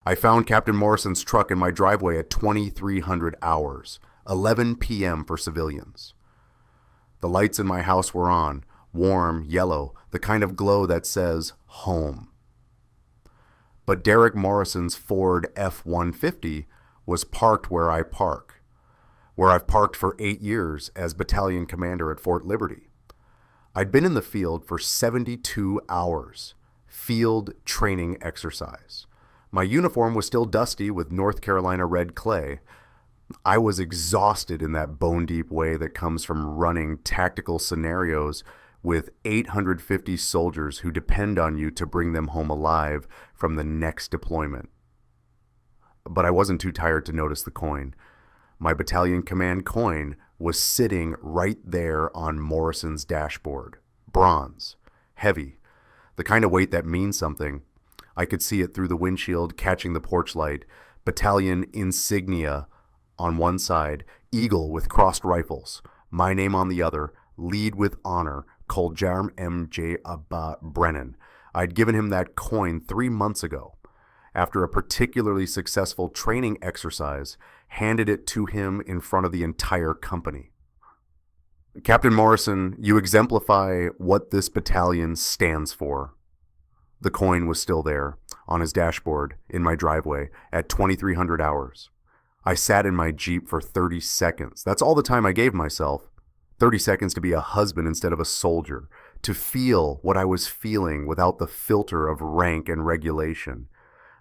I found Captain Morrison's truck in my driveway at 2300 hours, 11 p.m. for civilians. The lights in my house were on, warm, yellow, the kind of glow that says home. But Derek Morrison's Ford F-150 was parked where I park, where I've parked for 8 years as battalion commander at Fort Liberty. I'd been in the field for 72 hours, field training exercise. My uniform was still dusty with North Carolina red clay. I was exhausted in that bone-deep way that comes from running tactical scenarios with 850 soldiers who depend on you to bring them home alive from the next deployment. But I wasn't too tired to notice the coin. My battalion command coin was sitting right there on Morrison's dashboard. Bronze. Heavy. The kind of weight that means something. I could see it through the windshield catching the porch light. Battalion insignia on one side, eagle with crossed rifles, my name on the other, lead with honor, Colonel M.J. Brennan. I'd given him that coin 3 months ago. After a particularly successful training exercise, handed it to him in front of the entire company. Captain Morrison, you exemplify what this battalion stands for. The coin was still there, on his dashboard, in my driveway, at 2300 hours. I sat in my Jeep for 30 seconds. That's all the time I gave myself. 30 seconds to be a husband instead of a soldier, to feel what I was feeling without the filter of rank and regulation.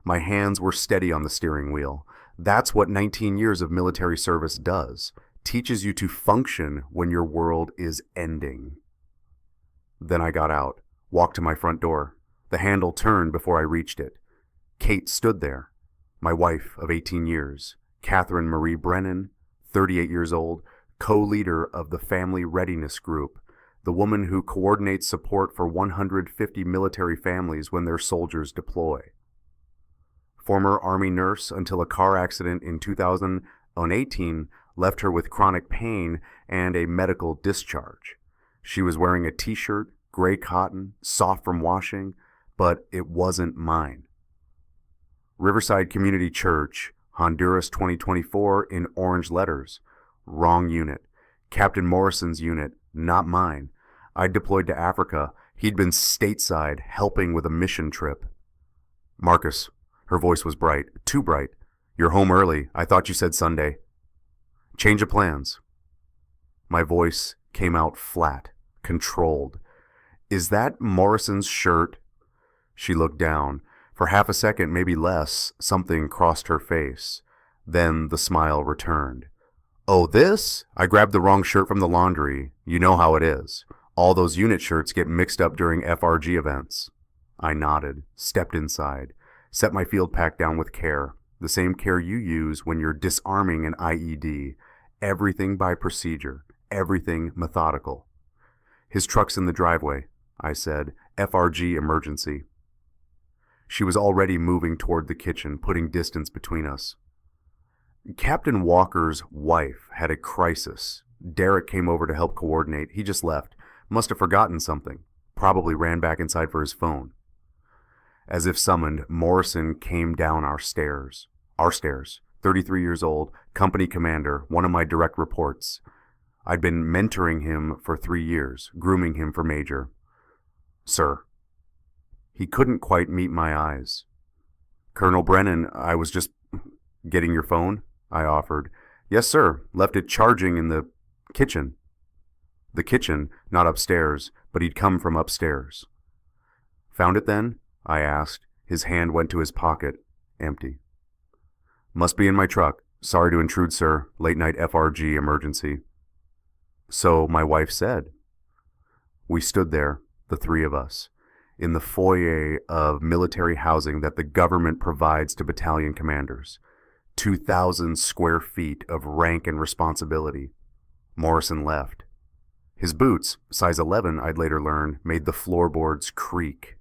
My hands were steady on the steering wheel. That's what 19 years of military service does. Teaches you to function when your world is ending. Then I got out, walked to my front door. The handle turned before I reached it. Kate stood there, my wife of 18 years, Catherine Marie Brennan, 38 years old, co-leader of the Family Readiness Group, the woman who coordinates support for 150 military families when their soldiers deploy. Former Army nurse until a car accident in 2018 left her with chronic pain and a medical discharge. She was wearing a t-shirt, gray cotton, soft from washing, but it wasn't mine. Riverside Community Church, Honduras 2024 in orange letters. Wrong unit. Captain Morrison's unit, not mine. I'd deployed to Africa. He'd been stateside, helping with a mission trip. Marcus, her voice was bright, too bright. You're home early. I thought you said Sunday. Change of plans. My voice came out flat, controlled. Is that Morrison's shirt? She looked down. For half a second, maybe less, something crossed her face. Then the smile returned. Oh, this? I grabbed the wrong shirt from the laundry. You know how it is. All those unit shirts get mixed up during FRG events. I nodded, stepped inside, set my field pack down with care, the same care you use when you're disarming an IED. Everything by procedure, everything methodical. His truck's in the driveway, I said. FRG emergency. She was already moving toward the kitchen, putting distance between us. Captain Walker's wife had a crisis. Derek came over to help coordinate. He just left. Must have forgotten something. Probably ran back inside for his phone. As if summoned, Morrison came down our stairs. Our stairs. 33 years old, company commander, one of my direct reports. I'd been mentoring him for 3 years, grooming him for major. Sir. He couldn't quite meet my eyes. Colonel Brennan, I was just getting your phone, I offered. Yes, sir. Left it charging in the kitchen. The kitchen, not upstairs, but he'd come from upstairs. Found it then? I asked. His hand went to his pocket. Empty. Must be in my truck. Sorry to intrude, sir. Late night FRG emergency. So my wife said. We stood there, the three of us, in the foyer of military housing that the government provides to battalion commanders. 2,000 square feet of rank and responsibility. Morrison left. His boots, size 11, I'd later learn, made the floorboards creak.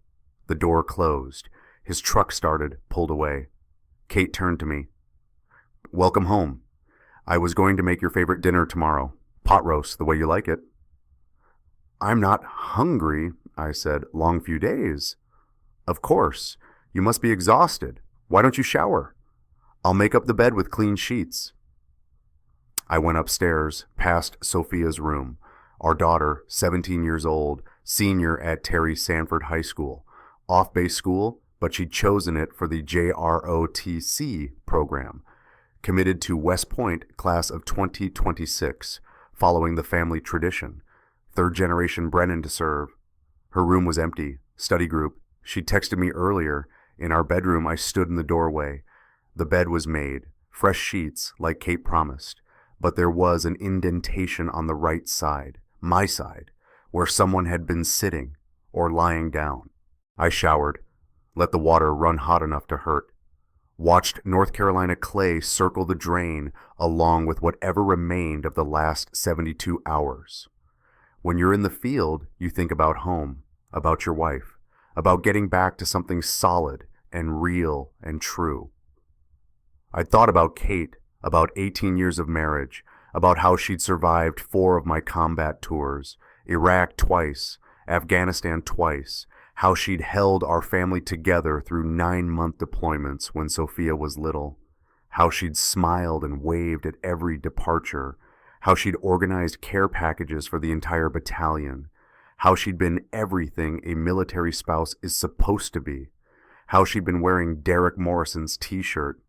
The door closed. His truck started, pulled away. Kate turned to me. Welcome home. I was going to make your favorite dinner tomorrow. Pot roast, the way you like it. I'm not hungry, I said. Long few days. Of course. You must be exhausted. Why don't you shower? I'll make up the bed with clean sheets. I went upstairs, past Sophia's room, our daughter, 17 years old, senior at Terry Sanford High School. Off-base school, but she'd chosen it for the JROTC program. Committed to West Point, class of 2026, following the family tradition. Third-generation Brennan to serve. Her room was empty. Study group. She texted me earlier. In our bedroom, I stood in the doorway. The bed was made. Fresh sheets, like Kate promised. But there was an indentation on the right side, my side, where someone had been sitting or lying down. I showered. Let the water run hot enough to hurt. Watched North Carolina clay circle the drain along with whatever remained of the last 72 hours. When you're in the field, you think about home, about your wife, about getting back to something solid and real and true. I thought about Kate, about 18 years of marriage, about how she'd survived 4 of my combat tours, Iraq twice, Afghanistan twice, how she'd held our family together through 9-month deployments when Sophia was little, how she'd smiled and waved at every departure, how she'd organized care packages for the entire battalion, how she'd been everything a military spouse is supposed to be, how she'd been wearing Derek Morrison's t-shirt.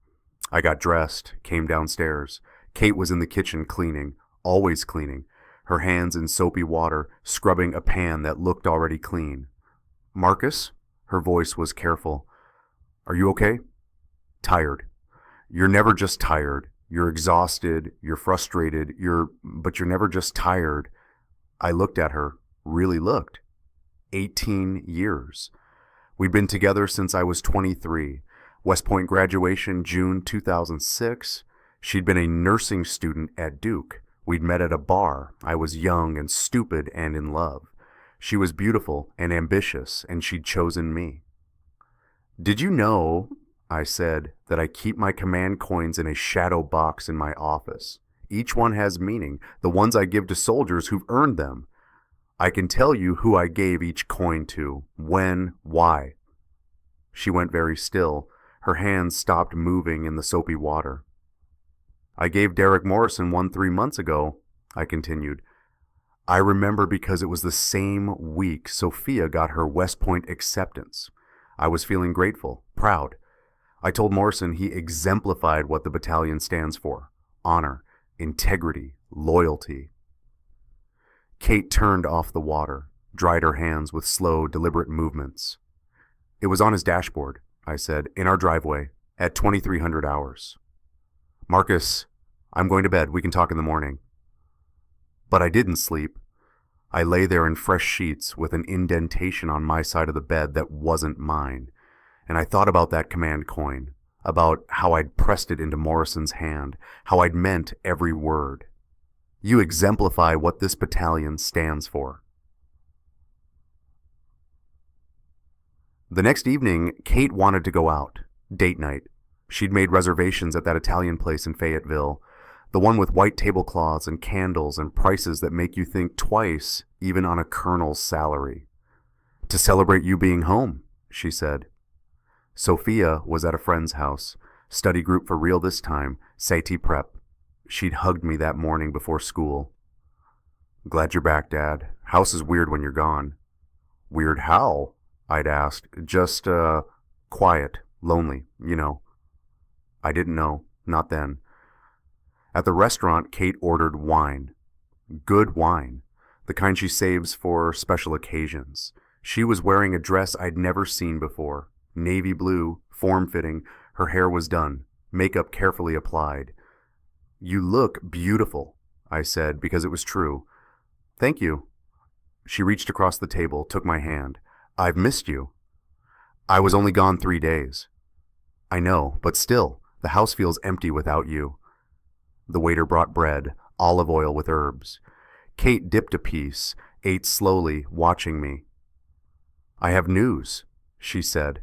I got dressed, came downstairs. Kate was in the kitchen cleaning, always cleaning, her hands in soapy water, scrubbing a pan that looked already clean. Marcus? Her voice was careful. Are you okay? Tired. You're never just tired. You're exhausted, you're frustrated, but you're never just tired. I looked at her, really looked. 18 years. We'd been together since I was 23. West Point graduation, June 2006. She'd been a nursing student at Duke. We'd met at a bar. I was young and stupid and in love. She was beautiful and ambitious, and she'd chosen me. Did you know, I said, that I keep my command coins in a shadow box in my office? Each one has meaning, the ones I give to soldiers who've earned them. I can tell you who I gave each coin to, when, why. She went very still. Her hands stopped moving in the soapy water. I gave Derek Morrison one 3 months ago, I continued. I remember because it was the same week Sophia got her West Point acceptance. I was feeling grateful, proud. I told Morrison he exemplified what the battalion stands for: honor, integrity, loyalty. Kate turned off the water, dried her hands with slow, deliberate movements. It was on his dashboard, I said, in our driveway, at 2300 hours. Marcus, I'm going to bed. We can talk in the morning. But I didn't sleep. I lay there in fresh sheets with an indentation on my side of the bed that wasn't mine, and I thought about that command coin, about how I'd pressed it into Morrison's hand, how I'd meant every word. You exemplify what this battalion stands for. The next evening, Kate wanted to go out, date night. She'd made reservations at that Italian place in Fayetteville, the one with white tablecloths and candles and prices that make you think twice, even on a colonel's salary. To celebrate you being home, she said. Sophia was at a friend's house, study group for real this time, SAT prep. She'd hugged me that morning before school. Glad you're back, Dad. House is weird when you're gone. Weird how? I'd asked. Just, quiet, lonely, you know. I didn't know, not then. At the restaurant, Kate ordered wine. Good wine. The kind she saves for special occasions. She was wearing a dress I'd never seen before. Navy blue, form-fitting. Her hair was done. Makeup carefully applied. You look beautiful, I said, because it was true. Thank you. She reached across the table, took my hand. I've missed you. I was only gone 3 days. I know, but still, the house feels empty without you. The waiter brought bread, olive oil with herbs. Kate dipped a piece, ate slowly, watching me. I have news, she said.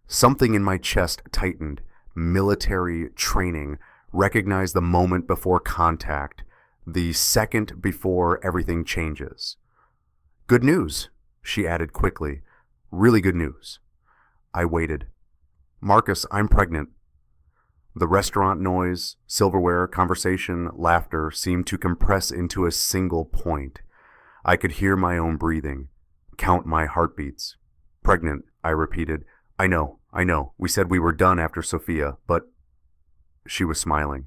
Something in my chest tightened. Military training. Recognize the moment before contact. The second before everything changes. Good news, she added quickly. Really good news. I waited. Marcus, I'm pregnant. The restaurant noise, silverware, conversation, laughter seemed to compress into a single point. I could hear my own breathing, count my heartbeats. Pregnant, I repeated. I know. We said we were done after Sophia, but... She was smiling.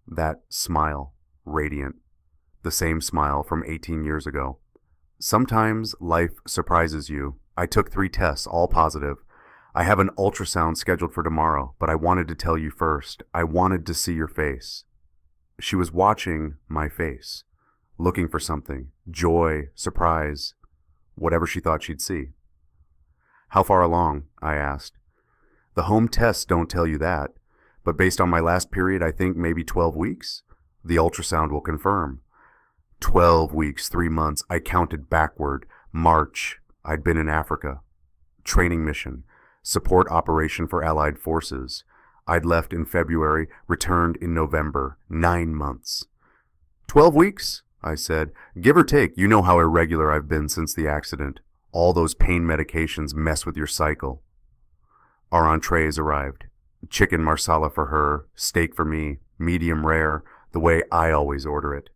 That smile, radiant. The same smile from 18 years ago. Sometimes life surprises you. I took 3 tests, all positive. I have an ultrasound scheduled for tomorrow, but I wanted to tell you first. I wanted to see your face. She was watching my face, looking for something, joy, surprise, whatever she thought she'd see. How far along? I asked. The home tests don't tell you that, but based on my last period, I think maybe 12 weeks. The ultrasound will confirm. 12 weeks, 3 months. I counted backward. March. I'd been in Africa. Training mission. Support operation for Allied forces. I'd left in February, returned in November. 9 months. 12 weeks? I said. Give or take, you know how irregular I've been since the accident. All those pain medications mess with your cycle. Our entrees arrived. Chicken marsala for her, steak for me, medium rare, the way I always order it.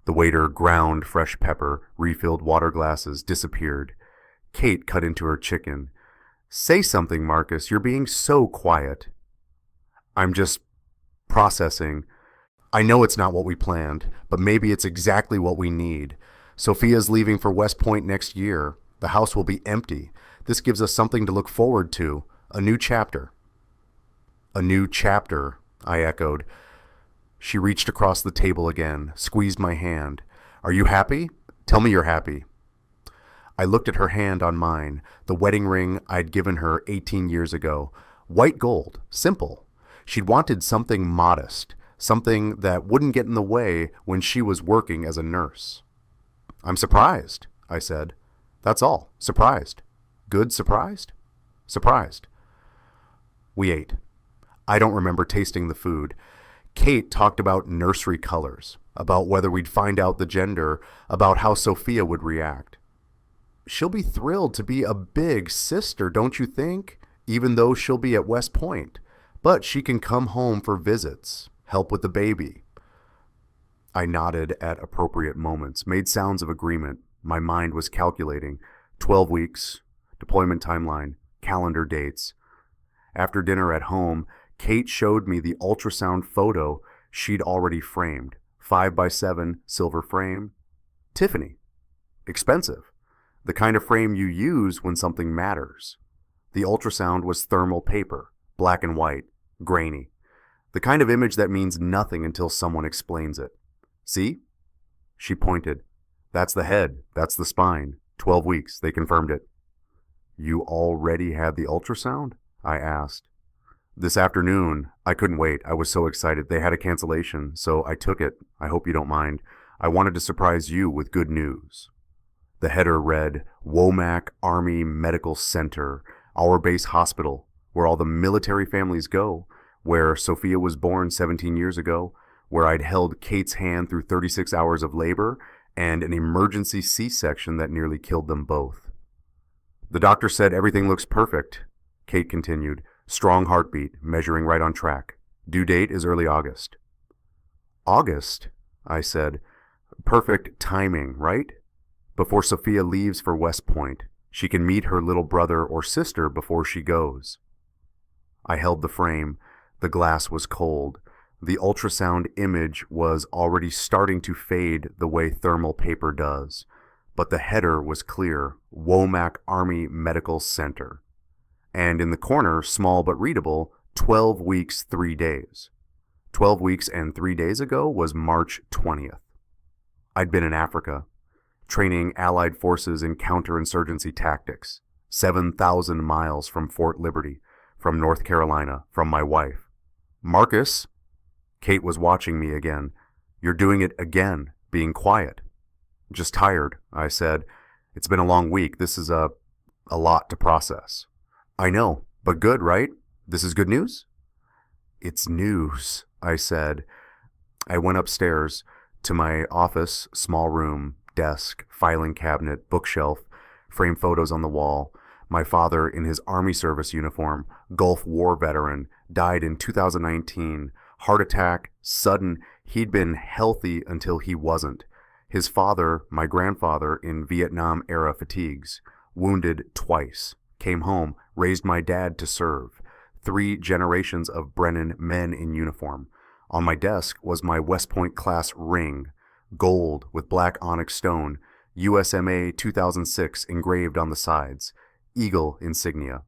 The waiter ground fresh pepper, refilled water glasses, disappeared. Kate cut into her chicken. Say something, Marcus. You're being so quiet. I'm just processing. I know it's not what we planned, but maybe it's exactly what we need. Sophia's leaving for West Point next year. The house will be empty. This gives us something to look forward to. A new chapter. A new chapter, I echoed. She reached across the table again, squeezed my hand. Are you happy? Tell me you're happy. I looked at her hand on mine, the wedding ring I'd given her 18 years ago. White gold, simple. She'd wanted something modest, something that wouldn't get in the way when she was working as a nurse. I'm surprised, I said. That's all. Surprised. Good surprised? Surprised. We ate. I don't remember tasting the food. Kate talked about nursery colors, about whether we'd find out the gender, about how Sophia would react. She'll be thrilled to be a big sister, don't you think? Even though she'll be at West Point. But she can come home for visits, help with the baby. I nodded at appropriate moments, made sounds of agreement. My mind was calculating. 12 weeks, deployment timeline, calendar dates. After dinner at home, Kate showed me the ultrasound photo she'd already framed. 5x7 silver frame. Tiffany. Expensive. The kind of frame you use when something matters. The ultrasound was thermal paper, black and white, grainy. The kind of image that means nothing until someone explains it. See? She pointed. That's the head. That's the spine. 12 weeks. They confirmed it. You already had the ultrasound? I asked. This afternoon. I couldn't wait. I was so excited. They had a cancellation, so I took it. I hope you don't mind. I wanted to surprise you with good news. The header read, Womack Army Medical Center, our base hospital, where all the military families go, where Sophia was born 17 years ago, where I'd held Kate's hand through 36 hours of labor and an emergency C-section that nearly killed them both. The doctor said everything looks perfect, Kate continued. Strong heartbeat, measuring right on track. Due date is early August. August? I said. Perfect timing, right? Before Sophia leaves for West Point, she can meet her little brother or sister before she goes. I held the frame. The glass was cold. The ultrasound image was already starting to fade the way thermal paper does, but the header was clear, Womack Army Medical Center. And in the corner, small but readable, 12 weeks, 3 days. 12 weeks and 3 days ago was March 20th. I'd been in Africa, training Allied forces in counterinsurgency tactics, 7,000 miles from Fort Liberty, from North Carolina, from my wife. Marcus, Kate was watching me again. You're doing it again, being quiet. Just tired, I said. It's been a long week. This is a lot to process. I know, but good, right? This is good news? It's news, I said. I went upstairs to my office, small room, desk, filing cabinet, bookshelf, framed photos on the wall, my father in his Army service uniform, Gulf War veteran, died in 2019. Heart attack, sudden. He'd been healthy until he wasn't. His father, my grandfather, in Vietnam-era fatigues. Wounded twice. Came home, raised my dad to serve. 3 generations of Brennan men in uniform. On my desk was my West Point class ring, gold with black onyx stone, USMA 2006 engraved on the sides, eagle insignia.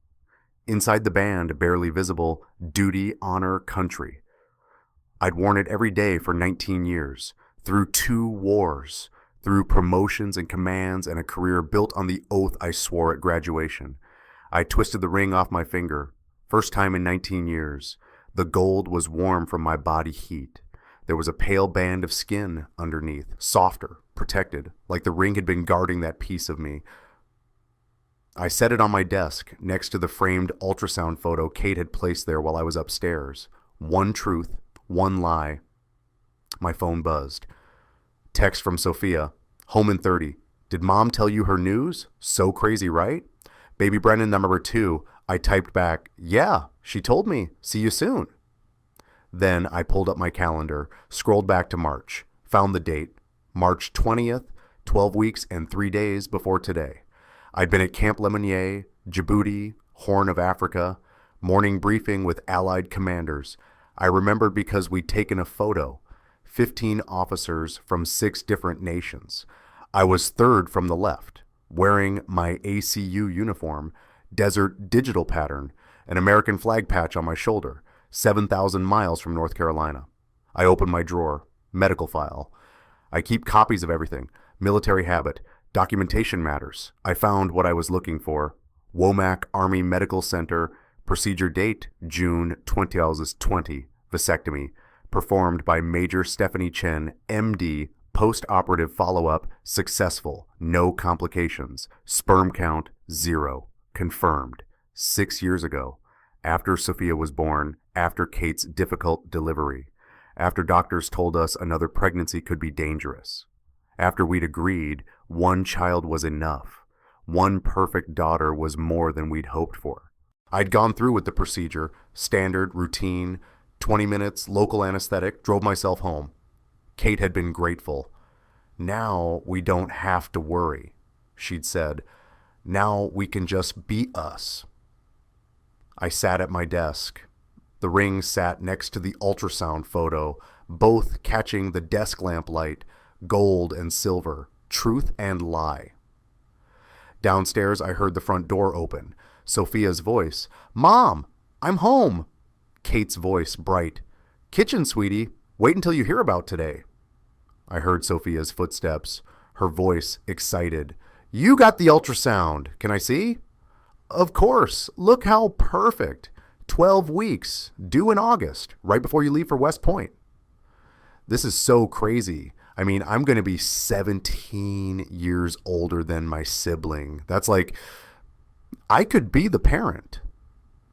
Inside the band, barely visible, duty, honor, country. I'd worn it every day for 19 years, through 2 wars, through promotions and commands and a career built on the oath I swore at graduation. I twisted the ring off my finger, first time in 19 years. The gold was warm from my body heat. There was a pale band of skin underneath, softer, protected, like the ring had been guarding that piece of me. I set it on my desk, next to the framed ultrasound photo Kate had placed there while I was upstairs. 1 truth, 1 lie. My phone buzzed. Text from Sophia. Home in 30. Did mom tell you her news? So crazy, right? Baby Brennan number 2. I typed back, yeah, she told me. See you soon. Then I pulled up my calendar, scrolled back to March, found the date. March 20th, 12 weeks and 3 days before today. I'd been at Camp Lemonnier, Djibouti, Horn of Africa, morning briefing with Allied commanders. I remembered because we'd taken a photo. 15 officers from 6 different nations. I was 3rd from the left, wearing my ACU uniform, desert digital pattern, an American flag patch on my shoulder, 7,000 miles from North Carolina. I opened my drawer, medical file. I keep copies of everything, military habit, documentation matters. I found what I was looking for. Womack Army Medical Center, procedure date, June 2020, vasectomy, performed by Major Stephanie Chen, MD, post-operative follow-up, successful, no complications, sperm count, 0, confirmed, 6 years ago, after Sophia was born, after Kate's difficult delivery, after doctors told us another pregnancy could be dangerous, after we'd agreed 1 child was enough, 1 perfect daughter was more than we'd hoped for. I'd gone through with the procedure, standard, routine, 20 minutes, local anesthetic, drove myself home. Kate had been grateful. Now we don't have to worry, she'd said. Now we can just be us. I sat at my desk. The ring sat next to the ultrasound photo, both catching the desk lamp light, gold and silver, truth and lie. Downstairs, I heard the front door open. Sophia's voice, Mom, I'm home. Kate's voice, bright. Kitchen, sweetie. Wait until you hear about today. I heard Sophia's footsteps, her voice excited. You got the ultrasound. Can I see? Of course. Look how perfect. 12 weeks, due in August, right before you leave for West Point. This is so crazy. I mean, I'm going to be 17 years older than my sibling. That's like, I could be the parent.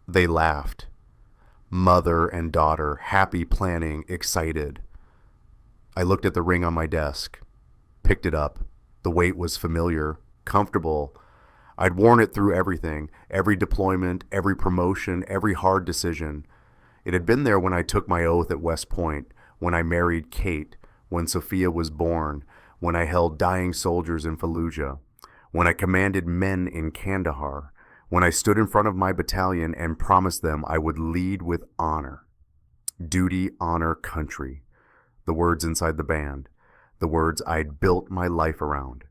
They laughed. Mother and daughter, happy, planning, excited. I looked at the ring on my desk, picked it up. The weight was familiar, comfortable. I'd worn it through everything, every deployment, every promotion, every hard decision. It had been there when I took my oath at West Point, when I married Kate, when Sophia was born, when I held dying soldiers in Fallujah, when I commanded men in Kandahar, when I stood in front of my battalion and promised them I would lead with honor. Duty, honor, country. The words inside the band. The words I'd built my life around.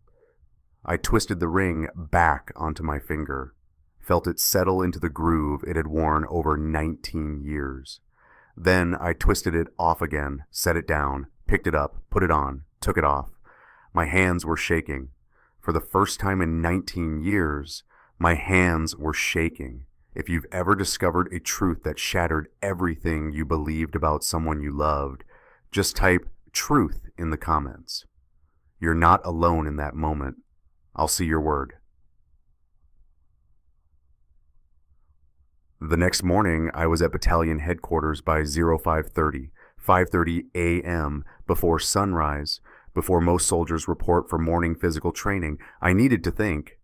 I twisted the ring back onto my finger, felt it settle into the groove it had worn over 19 years. Then I twisted it off again, set it down, picked it up, put it on, took it off. My hands were shaking. For the first time in 19 years, my hands were shaking. If you've ever discovered a truth that shattered everything you believed about someone you loved, just type truth in the comments. You're not alone in that moment. I'll see your word. The next morning, I was at battalion headquarters by 0530, 5:30 a.m., before sunrise, before most soldiers report for morning physical training. I needed to think.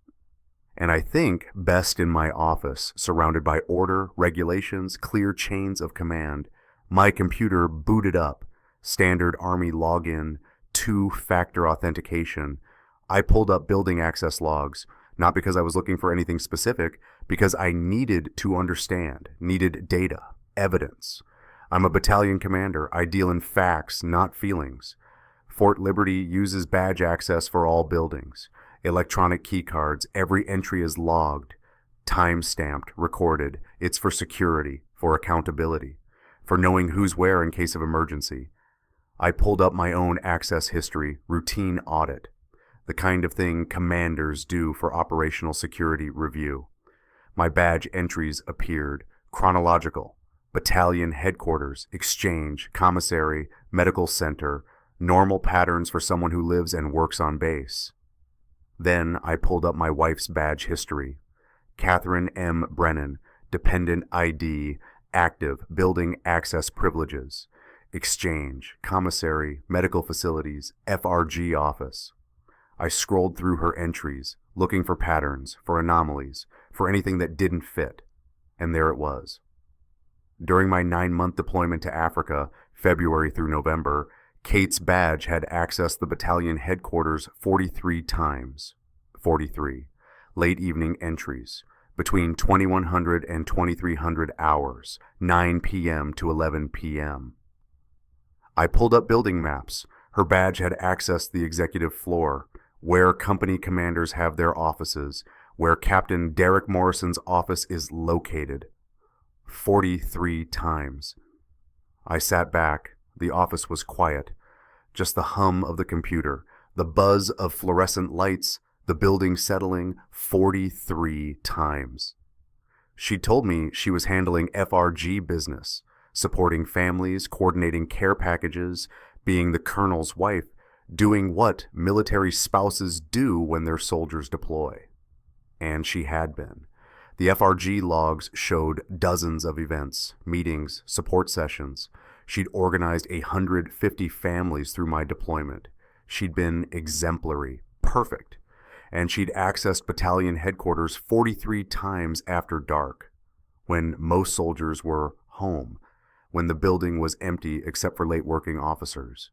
And I think best in my office, surrounded by order, regulations, clear chains of command, my computer booted up, standard Army login, two-factor authentication. I pulled up building access logs, not because I was looking for anything specific, because I needed to understand, needed data, evidence. I'm a battalion commander. I deal in facts, not feelings. Fort Liberty uses badge access for all buildings. Electronic key cards, every entry is logged, time-stamped, recorded. It's for security, for accountability, for knowing who's where in case of emergency. I pulled up my own access history, routine audit, the kind of thing commanders do for operational security review. My badge entries appeared, chronological, battalion headquarters, exchange, commissary, medical center, normal patterns for someone who lives and works on base. Then I pulled up my wife's badge history. Catherine M. Brennan, dependent ID, active, building access privileges, exchange, commissary, medical facilities, FRG office. I scrolled through her entries, looking for patterns, for anomalies, for anything that didn't fit, and there it was. During my 9-month deployment to Africa, February through November, Kate's badge had accessed the battalion headquarters 43 times. 43. Late evening entries. Between 2100 and 2300 hours, 9 p.m. to 11 p.m. I pulled up building maps. Her badge had accessed the executive floor, where company commanders have their offices, where Captain Derek Morrison's office is located. 43 times. I sat back. The office was quiet. Just the hum of the computer, the buzz of fluorescent lights, the building settling 43 times. She told me she was handling FRG business, supporting families, coordinating care packages, being the colonel's wife, doing what military spouses do when their soldiers deploy. And she had been. The FRG logs showed dozens of events, meetings, support sessions. She'd organized 150 families through my deployment. She'd been exemplary, perfect. And she'd accessed battalion headquarters 43 times after dark, when most soldiers were home, when the building was empty except for late working officers.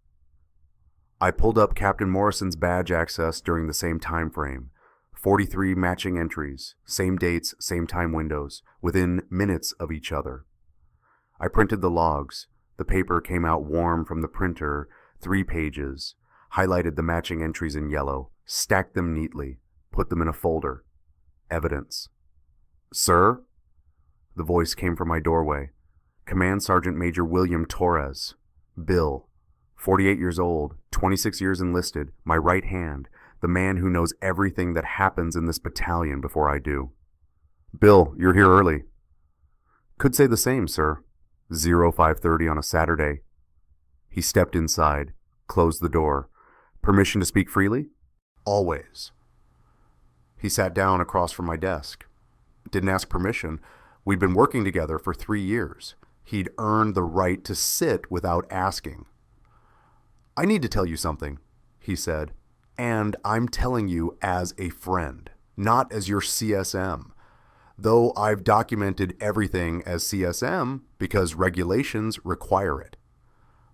I pulled up Captain Morrison's badge access during the same time frame. 43 matching entries, same dates, same time windows, within minutes of each other. I printed the logs. The paper came out warm from the printer, 3 pages, highlighted the matching entries in yellow, stacked them neatly, put them in a folder. Evidence. Sir? The voice came from my doorway. Command Sergeant Major William Torres. Bill. 48 years old, 26 years enlisted, my right hand, the man who knows everything that happens in this battalion before I do. Bill, you're here early. Could say the same, sir. 0530 on a Saturday. He stepped inside, closed the door. Permission to speak freely? Always. He sat down across from my desk. Didn't ask permission. We'd been working together for 3 years. He'd earned the right to sit without asking. I need to tell you something, he said, and I'm telling you as a friend, not as your CSM. Though I've documented everything as CSM because regulations require it.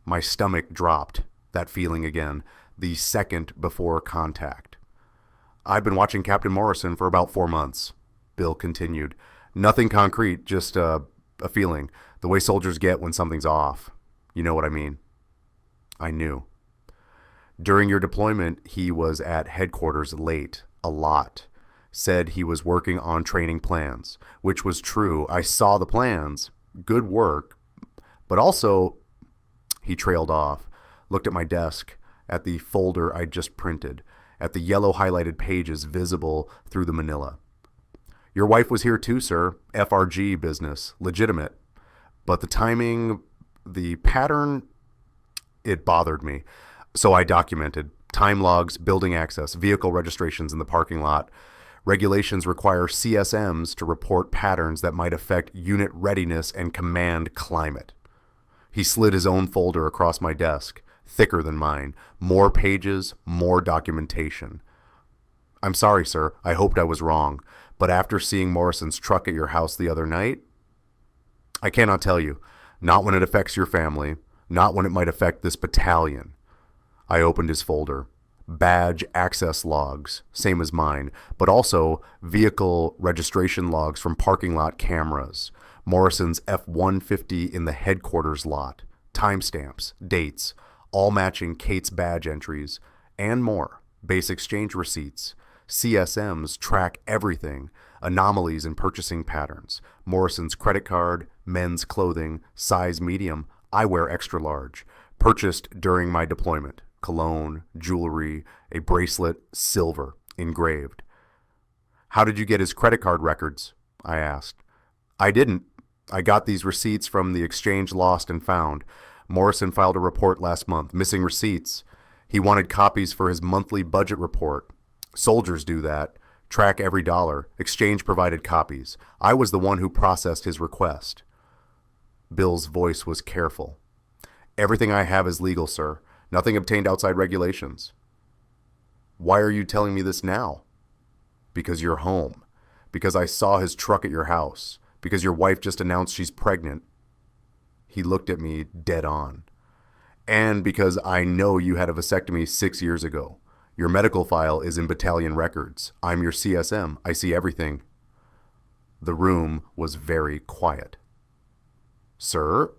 My stomach dropped, that feeling again, the second before contact. I've been watching Captain Morrison for about 4 months, Bill continued. Nothing concrete, just a feeling, the way soldiers get when something's off. You know what I mean? I knew. During your deployment, he was at headquarters late, a lot. Said he was working on training plans, which was true. I saw the plans. Good work. But also, he trailed off, looked at my desk, at the folder I'd just printed, at the yellow highlighted pages visible through the manila. Your wife was here too, sir. FRG business. Legitimate. But the timing, the pattern, it bothered me. So I documented time logs, building access, vehicle registrations in the parking lot. Regulations require CSMs to report patterns that might affect unit readiness and command climate. He slid his own folder across my desk, thicker than mine. More pages, more documentation. I'm sorry, sir. I hoped I was wrong. But after seeing Morrison's truck at your house the other night, I cannot tell you. Not when it affects your family. Not when it might affect this battalion. I opened his folder. Badge access logs, same as mine, but also vehicle registration logs from parking lot cameras. Morrison's F-150 in the headquarters lot. Timestamps, dates, all matching Kate's badge entries, and more. Base exchange receipts. CSMs track everything. Anomalies in purchasing patterns. Morrison's credit card, men's clothing, size medium, I wear extra large. Purchased during my deployment. Cologne, jewelry, a bracelet, silver, engraved. How did you get his credit card records? I asked. I didn't. I got these receipts from the exchange lost and found. Morrison filed a report last month, missing receipts. He wanted copies for his monthly budget report. Soldiers do that. Track every dollar. Exchange provided copies. I was the one who processed his request. Bill's voice was careful. Everything I have is legal, sir. Nothing obtained outside regulations. Why are you telling me this now? Because you're home. Because I saw his truck at your house. Because your wife just announced she's pregnant. He looked at me dead on. And because I know you had a vasectomy 6 years ago. Your medical file is in battalion records. I'm your CSM. I see everything. The room was very quiet. Sir,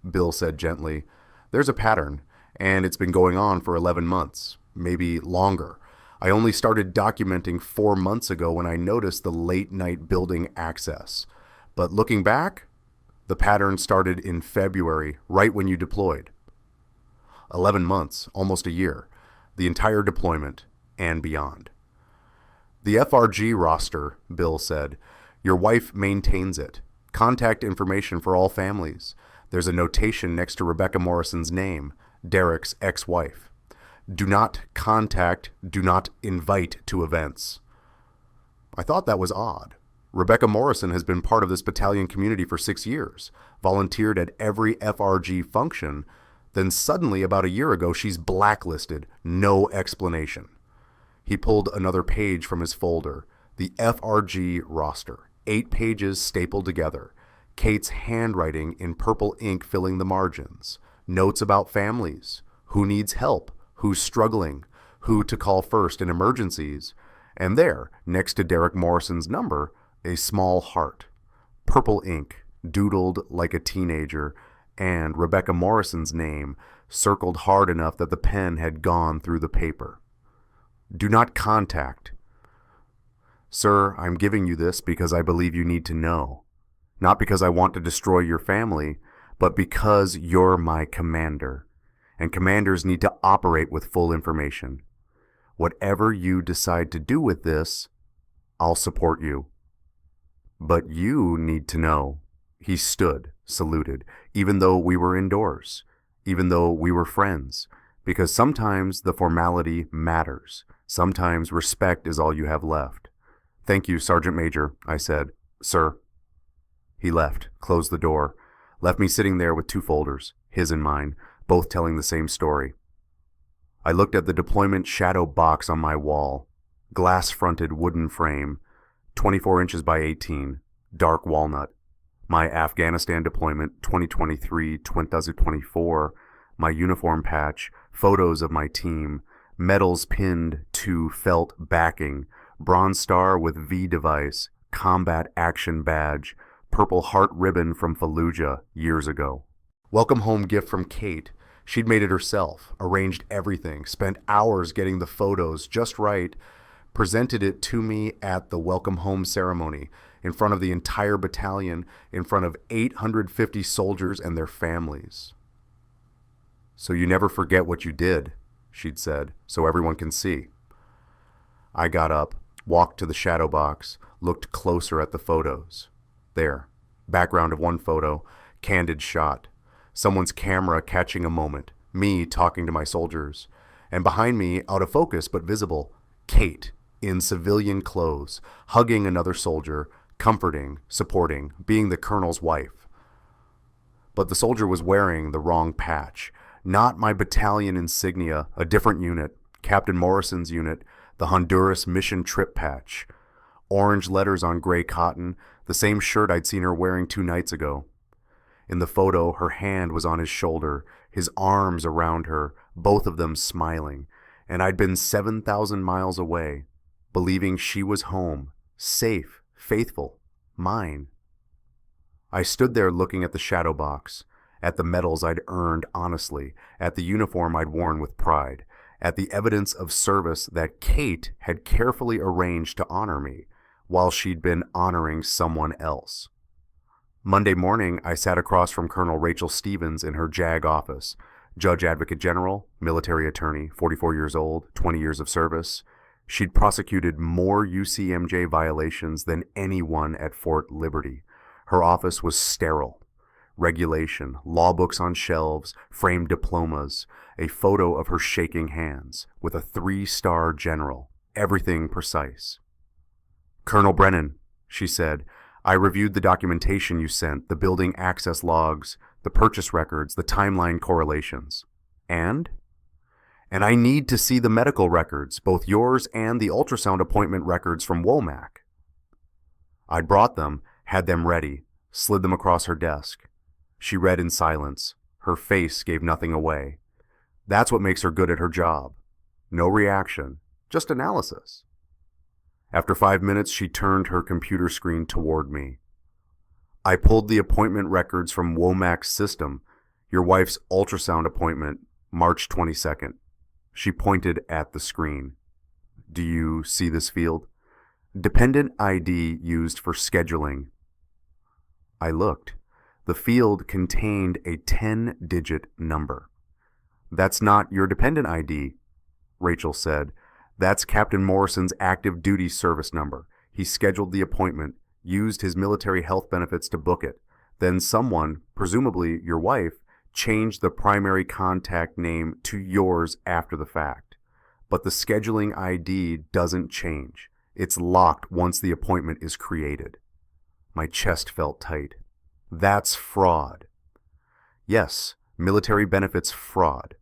Bill said gently, there's a pattern. And it's been going on for 11 months, maybe longer. I only started documenting 4 months ago when I noticed the late-night building access. But looking back, the pattern started in February, right when you deployed. 11 months, almost a year, the entire deployment and beyond. The FRG roster, Bill said, your wife maintains it. Contact information for all families. There's a notation next to Rebecca Morrison's name, Derek's ex-wife. Do not contact, do not invite to events. I thought that was odd. Rebecca Morrison has been part of this battalion community for 6 years, volunteered at every FRG function, then suddenly about a year ago she's blacklisted, no explanation. He pulled another page from his folder, the FRG roster, 8 pages stapled together, Kate's handwriting in purple ink filling the margins. Notes about families, who needs help, who's struggling, who to call first in emergencies, and there, next to Derek Morrison's number, a small heart. Purple ink, doodled like a teenager, and Rebecca Morrison's name circled hard enough that the pen had gone through the paper. Do not contact. Sir, I'm giving you this because I believe you need to know. Not because I want to destroy your family, but because you're my commander, and commanders need to operate with full information. Whatever you decide to do with this, I'll support you. But you need to know. He stood, saluted, even though we were indoors, even though we were friends, because sometimes the formality matters. Sometimes respect is all you have left. Thank you, Sergeant Major, I said. Sir. He left, closed the door, left me sitting there with 2 folders, his and mine, both telling the same story. I looked at the deployment shadow box on my wall, glass-fronted wooden frame, 24 inches by 18, dark walnut. My Afghanistan deployment, 2023-2024, my uniform patch, photos of my team, medals pinned to felt backing, Bronze Star with V device, combat action badge, purple heart ribbon from Fallujah years ago. Welcome home gift from Kate. She'd made it herself, arranged everything, spent hours getting the photos just right, presented it to me at the welcome home ceremony, in front of the entire battalion, in front of 850 soldiers and their families. So you never forget what you did, she'd said, so everyone can see. I got up, walked to the shadow box, looked closer at the photos. There, background of one photo, candid shot. Someone's camera catching a moment, me talking to my soldiers. And behind me, out of focus but visible, Kate, in civilian clothes, hugging another soldier, comforting, supporting, being the colonel's wife. But the soldier was wearing the wrong patch. Not my battalion insignia, a different unit, Captain Morrison's unit, the Honduras mission trip patch, orange letters on gray cotton, the same shirt I'd seen her wearing 2 nights ago. In the photo, her hand was on his shoulder, his arms around her, both of them smiling, and I'd been 7,000 miles away, believing she was home, safe, faithful, mine. I stood there looking at the shadow box, at the medals I'd earned honestly, at the uniform I'd worn with pride, at the evidence of service that Kate had carefully arranged to honor me, while she'd been honoring someone else. Monday morning, I sat across from Colonel Rachel Stevens in her JAG office, Judge Advocate General, military attorney, 44 years old, 20 years of service. She'd prosecuted more UCMJ violations than anyone at Fort Liberty. Her office was sterile. Regulation, law books on shelves, framed diplomas, a photo of her shaking hands with a 3-star general, everything precise. "Colonel Brennan," she said, "I reviewed the documentation you sent, the building access logs, the purchase records, the timeline correlations. And I need to see the medical records, both yours and the ultrasound appointment records from Womack." I'd brought them, had them ready, slid them across her desk. She read in silence. Her face gave nothing away. That's what makes her good at her job. No reaction, just analysis. After 5 minutes, she turned her computer screen toward me. "I pulled the appointment records from Womack's system. Your wife's ultrasound appointment, March 22nd. She pointed at the screen. "Do you see this field? Dependent ID used for scheduling." I looked. The field contained a 10-digit number. "That's not your dependent ID," Rachel said. "That's Captain Morrison's active duty service number. He scheduled the appointment, used his military health benefits to book it. Then someone, presumably your wife, changed the primary contact name to yours after the fact. But the scheduling ID doesn't change. It's locked once the appointment is created." My chest felt tight. "That's fraud." "Yes, military benefits fraud.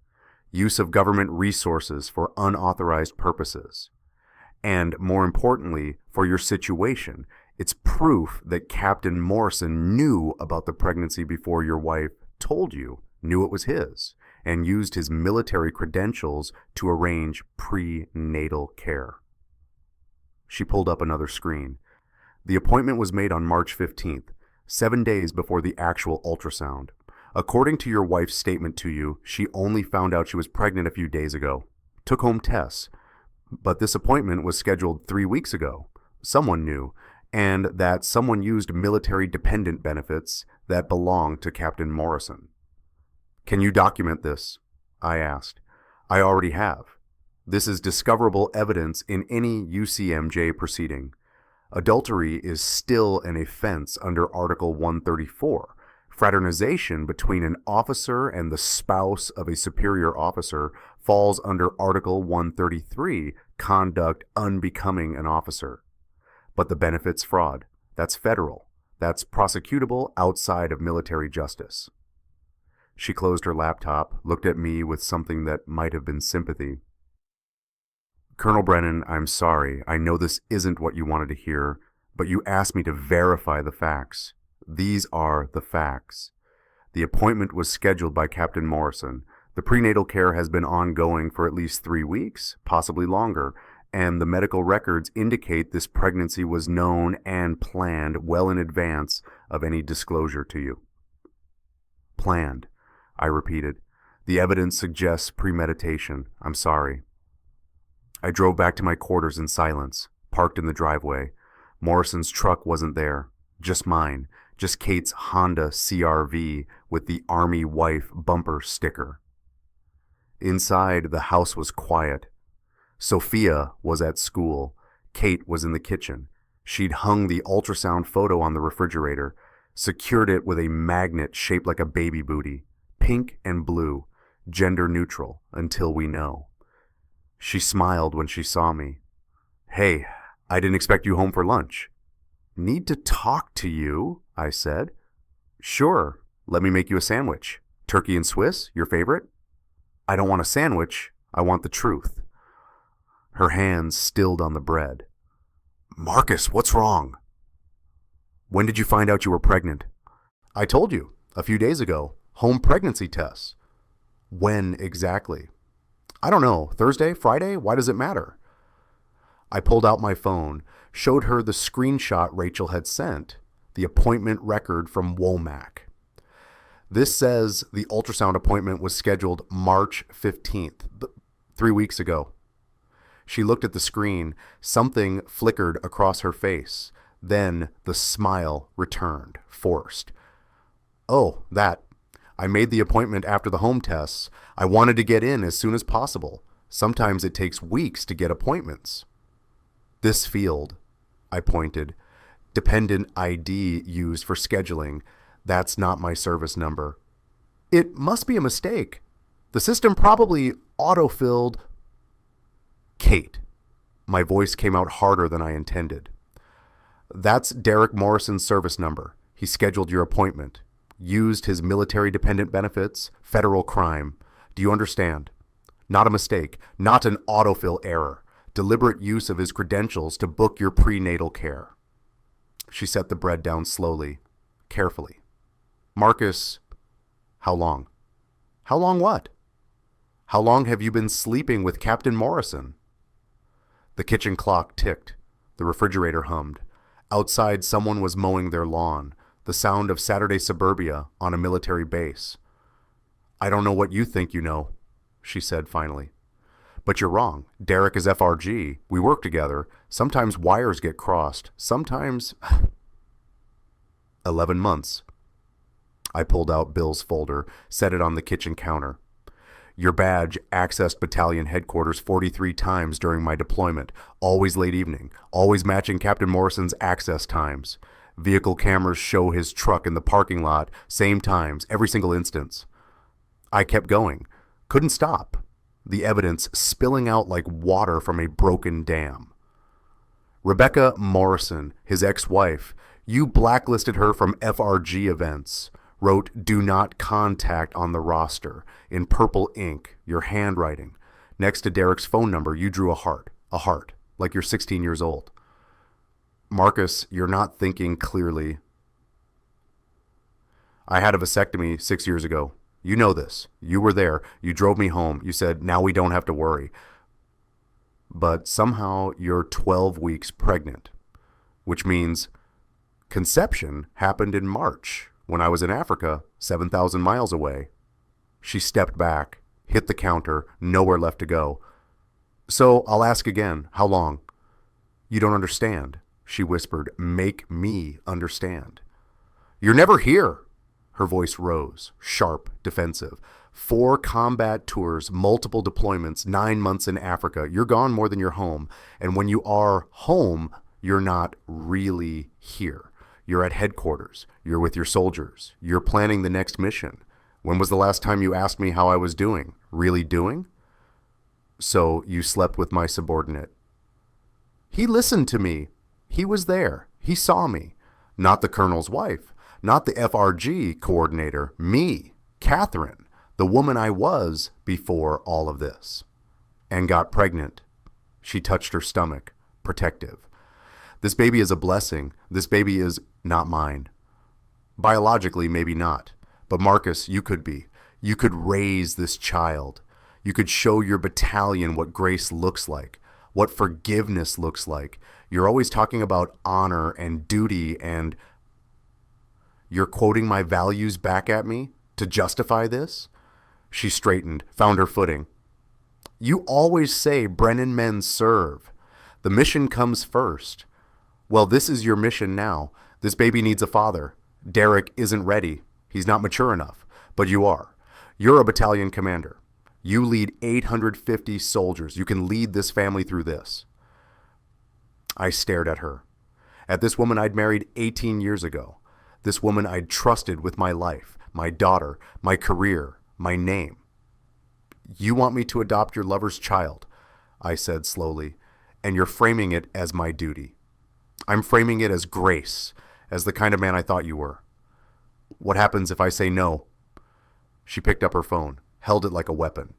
Use of government resources for unauthorized purposes. And more importantly, for your situation, it's proof that Captain Morrison knew about the pregnancy before your wife told you, knew it was his, and used his military credentials to arrange prenatal care." She pulled up another screen. "The appointment was made on March 15th, 7 days before the actual ultrasound. According to your wife's statement to you, she only found out she was pregnant a few days ago. Took home tests. But this appointment was scheduled 3 weeks ago. Someone knew, and that someone used military dependent benefits that belonged to Captain Morrison." "Can you document this?" I asked. "I already have. This is discoverable evidence in any UCMJ proceeding. Adultery is still an offense under Article 134. Fraternization between an officer and the spouse of a superior officer falls under Article 133, conduct unbecoming an officer. But the benefits fraud, that's federal. That's prosecutable outside of military justice." She closed her laptop, looked at me with something that might have been sympathy. "Colonel Brennan, I'm sorry. I know this isn't what you wanted to hear, but you asked me to verify the facts. These are the facts. The appointment was scheduled by Captain Morrison. The prenatal care has been ongoing for at least 3 weeks, possibly longer, and the medical records indicate this pregnancy was known and planned well in advance of any disclosure to you." "Planned," I repeated. "The evidence suggests premeditation. I'm sorry." I drove back to my quarters in silence, parked in the driveway. Morrison's truck wasn't there, just mine. Just Kate's Honda CR-V with the Army wife bumper sticker. Inside, the house was quiet. Sophia was at school. Kate was in the kitchen. She'd hung the ultrasound photo on the refrigerator, secured it with a magnet shaped like a baby booty, pink and blue, gender neutral, until we know. She smiled when she saw me. "Hey, I didn't expect you home for lunch." "Need to talk to you," I said. "Sure, let me make you a sandwich. Turkey and Swiss, your favorite?" "I don't want a sandwich, I want the truth." her hands stilled on the bread. Marcus, what's wrong? When did you find out you were pregnant? I told you, a few days ago. Home pregnancy tests. When exactly? I don't know. Thursday? Friday? Why does it matter? I pulled out my phone, showed her the screenshot Rachel had sent, the appointment record from Womack. This says the ultrasound appointment was scheduled March 15th, 3 weeks ago. She looked at the screen. Something flickered across her face. Then the smile returned, forced. Oh, that. I made the appointment after the home tests. I wanted to get in as soon as possible. Sometimes it takes weeks to get appointments. This field, I pointed, dependent ID used for scheduling. That's not my service number. It must be a mistake. The system probably autofilled. Kate. My voice came out harder than I intended. That's Derek Morrison's service number. He scheduled your appointment. Used his military dependent benefits, federal crime. Do you understand? Not a mistake, not an autofill error. Deliberate use of his credentials to book your prenatal care. She set the bread down slowly, carefully. Marcus, how long? How long what? How long have you been sleeping with Captain Morrison? The kitchen clock ticked. The refrigerator hummed. Outside, someone was mowing their lawn. The sound of Saturday suburbia on a military base. I don't know what you think you know, she said finally. But you're wrong. Derek is FRG. We work together. Sometimes wires get crossed. Sometimes... 11 months. I pulled out Bill's folder, set it on the kitchen counter. Your badge accessed battalion headquarters 43 times during my deployment. Always late evening. Always matching Captain Morrison's access times. Vehicle cameras show his truck in the parking lot, same times, every single instance. I kept going. Couldn't stop. The evidence spilling out like water from a broken dam. Rebecca Morrison, his ex-wife, you blacklisted her from FRG events. Wrote, do not contact on the roster. In purple ink, your handwriting. Next to Derek's phone number, you drew a heart, like you're 16 years old. Marcus, you're not thinking clearly. I had a vasectomy 6 years ago. You know this. You were there. You drove me home. You said, now we don't have to worry. But somehow you're 12 weeks pregnant, which means conception happened in March when I was in Africa, 7,000 miles away. She stepped back, hit the counter, nowhere left to go. So I'll ask again, how long? You don't understand, she whispered. Make me understand. You're never here. Her voice rose, sharp, defensive. 4 combat tours, multiple deployments, 9 months in Africa. You're gone more than you're home. And when you are home, you're not really here. You're at headquarters. You're with your soldiers. You're planning the next mission. When was the last time you asked me how I was doing? Really doing? So you slept with my subordinate. He listened to me. He was there. He saw me. Not the colonel's wife. Not the FRG coordinator. Me, Catherine, the woman I was before all of this. And got pregnant. She touched her stomach, protective. This baby is a blessing. This baby is not mine. Biologically, maybe not. But Marcus, you could be. You could raise this child. You could show your battalion what grace looks like, what forgiveness looks like. You're always talking about honor and duty, and you're quoting my values back at me to justify this? She straightened, found her footing. You always say Brennan men serve. The mission comes first. Well, this is your mission now. This baby needs a father. Derek isn't ready. He's not mature enough. But you are. You're a battalion commander. You lead 850 soldiers. You can lead this family through this. I stared at her. At this woman I'd married 18 years ago. This woman I'd trusted with my life, my daughter, my career, my name. You want me to adopt your lover's child, I said slowly, and you're framing it as my duty. I'm framing it as grace, as the kind of man I thought you were. What happens if I say no? She picked up her phone, held it like a weapon.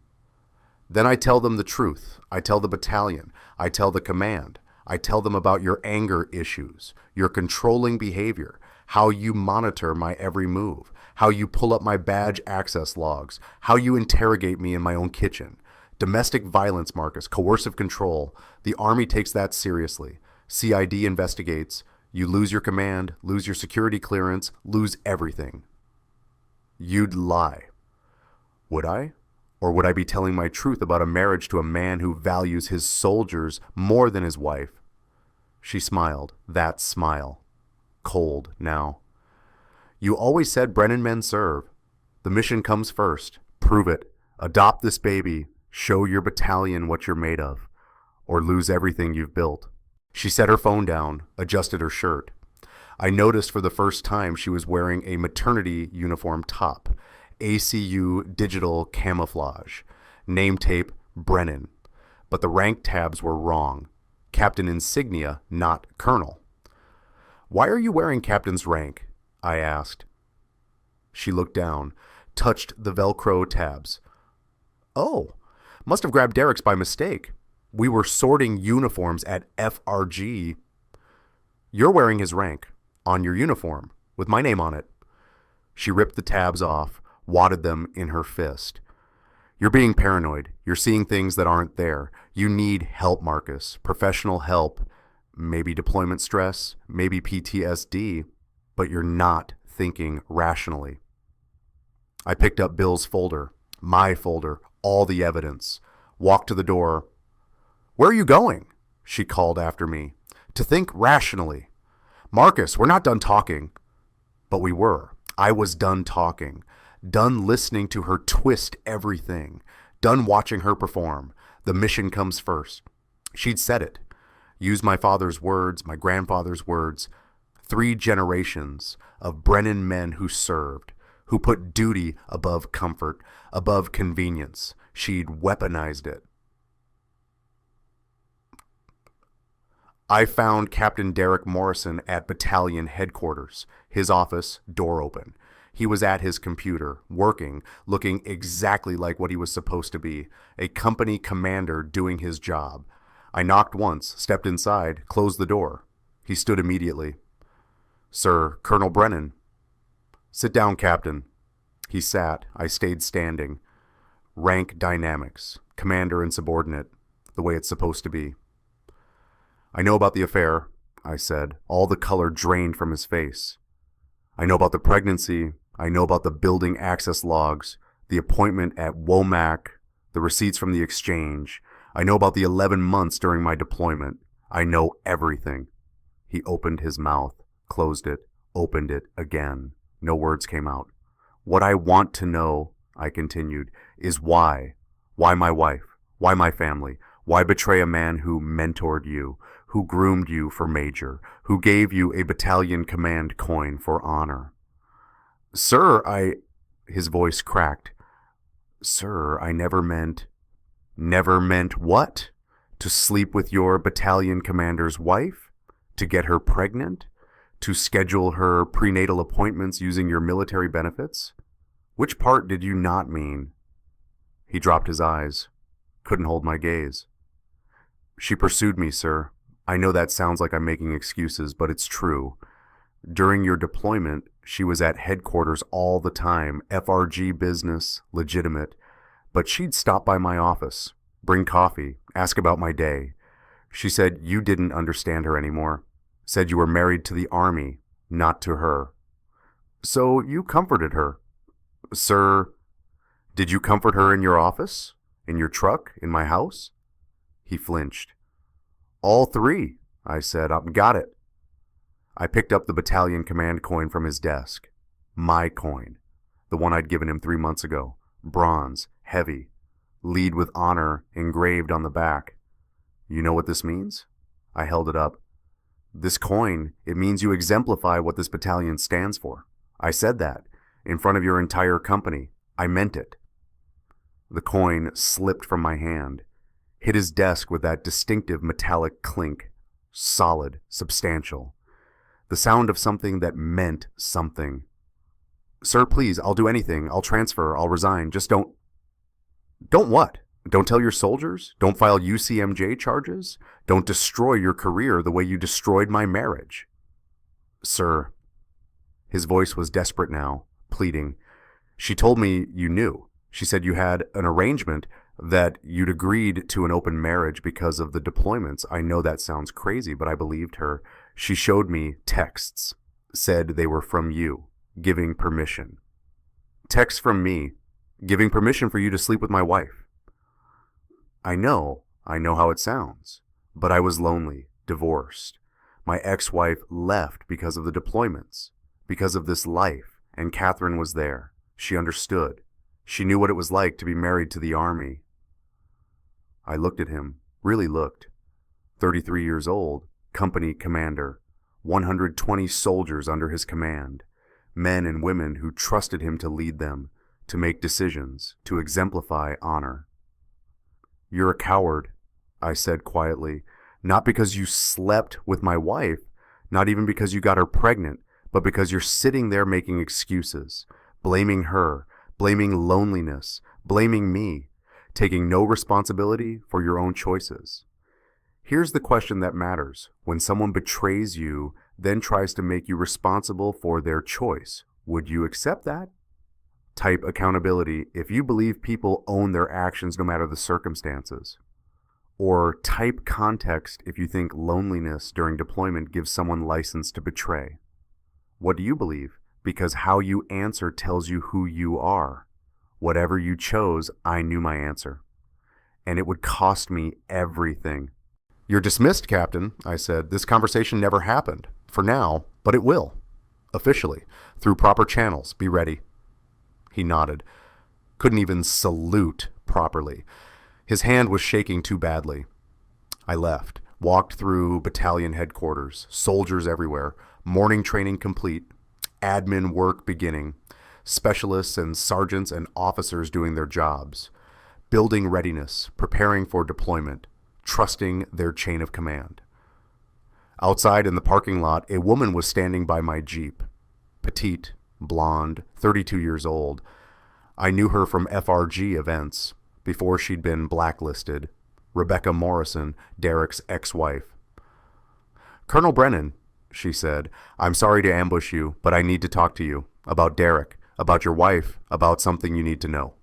Then I tell them the truth. I tell the battalion. I tell the command. I tell them about your anger issues, your controlling behavior, how you monitor my every move, how you pull up my badge access logs, how you interrogate me in my own kitchen. Domestic violence, Marcus, coercive control. The Army takes that seriously. CID investigates. You lose your command, lose your security clearance, lose everything. You'd lie. Would I? Or would I be telling my truth about a marriage to a man who values his soldiers more than his wife? She smiled, that smile. Cold now. You always said Brennan men serve. The mission comes first. Prove it. Adopt this baby. Show your battalion what you're made of. Or lose everything you've built. She set her phone down, adjusted her shirt. I noticed for the first time she was wearing a maternity uniform top. ACU digital camouflage. Name tape, Brennan. But the rank tabs were wrong. Captain insignia, not colonel. Why are you wearing captain's rank? I asked. She looked down, touched the Velcro tabs. Oh, must have grabbed Derek's by mistake. We were sorting uniforms at FRG. You're wearing his rank, on your uniform, with my name on it. She ripped the tabs off, wadded them in her fist. You're being paranoid. You're seeing things that aren't there. You need help, Marcus. Professional help. Maybe deployment stress, maybe PTSD, but you're not thinking rationally. I picked up Bill's folder, my folder, all the evidence, walked to the door. Where are you going? She called after me. To think rationally. Marcus, we're not done talking. But we were. I was done talking. Done listening to her twist everything. Done watching her perform. The mission comes first. She'd said it. Used my father's words, my grandfather's words. 3 generations of Brennan men who served, who put duty above comfort, above convenience. She'd weaponized it. I found Captain Derek Morrison at battalion headquarters. His office, door open. He was at his computer, working, looking exactly like what he was supposed to be, a company commander doing his job. I knocked once, stepped inside, closed the door. He stood immediately. Sir, Colonel Brennan. Sit down, Captain. He sat. I stayed standing. Rank dynamics, commander and subordinate, the way it's supposed to be. I know about the affair, I said, all the color drained from his face. I know about the pregnancy. I know about the building access logs, the appointment at Womack, the receipts from the exchange. I know about the 11 months during my deployment. I know everything. He opened his mouth, closed it, opened it again. No words came out. What I want to know, I continued, is why. Why my wife? Why my family? Why betray a man who mentored you, who groomed you for major, who gave you a battalion command coin for honor? Sir, his voice cracked. Sir, I never meant... Never meant what? To sleep with your battalion commander's wife? To get her pregnant? To schedule her prenatal appointments using your military benefits? Which part did you not mean? He dropped his eyes. Couldn't hold my gaze. She pursued me, sir. I know that sounds like I'm making excuses, but it's true. During your deployment, she was at headquarters all the time, FRG business, legitimate. But she'd stop by my office, bring coffee, ask about my day. She said you didn't understand her anymore. Said you were married to the Army, not to her. So you comforted her. Sir, did you comfort her in your office? In your truck? In my house? He flinched. All 3, I said. Got it. I picked up the battalion command coin from his desk. My coin. The one I'd given him 3 months ago. Bronze, heavy. Lead with honor engraved on the back. You know what this means? I held it up. This coin, it means you exemplify what this battalion stands for. I said that. In front of your entire company. I meant it. The coin slipped from my hand. Hit his desk with that distinctive metallic clink. Solid, substantial. The sound of something that meant something. Sir, please, I'll do anything. I'll transfer. I'll resign. Just don't... Don't what? Don't tell your soldiers? Don't file UCMJ charges? Don't destroy your career the way you destroyed my marriage? Sir, his voice was desperate now, pleading. She told me you knew. She said you had an arrangement that you'd agreed to an open marriage because of the deployments. I know that sounds crazy, but I believed her. She showed me texts, said they were from you, giving permission. Texts from me, giving permission for you to sleep with my wife. I know how it sounds, but I was lonely, divorced. My ex-wife left because of the deployments, because of this life, and Catherine was there. She understood. She knew what it was like to be married to the Army. I looked at him, really looked. 33 years old, company commander, 120 soldiers under his command, men and women who trusted him to lead them, to make decisions, to exemplify honor. You're a coward, I said quietly, not because you slept with my wife, not even because you got her pregnant, but because you're sitting there making excuses, blaming her, blaming loneliness, blaming me, taking no responsibility for your own choices. Here's the question that matters. When someone betrays you, then tries to make you responsible for their choice, would you accept that? Type accountability if you believe people own their actions no matter the circumstances. Or type context if you think loneliness during deployment gives someone license to betray. What do you believe? Because how you answer tells you who you are. Whatever you chose, I knew my answer. And it would cost me everything. You're dismissed, Captain, I said. This conversation never happened. For now, but it will. Officially. Through proper channels. Be ready. He nodded. Couldn't even salute properly. His hand was shaking too badly. I left. Walked through battalion headquarters. Soldiers everywhere. Morning training complete. Admin work beginning. Specialists and sergeants and officers doing their jobs. Building readiness. Preparing for deployment. Trusting their chain of command. Outside in the parking lot, a woman was standing by my Jeep. Petite, blonde, 32 years old. I knew her from FRG events, before she'd been blacklisted. Rebecca Morrison, Derek's ex-wife. Colonel Brennan, she said, I'm sorry to ambush you, but I need to talk to you. About Derek, about your wife, about something you need to know.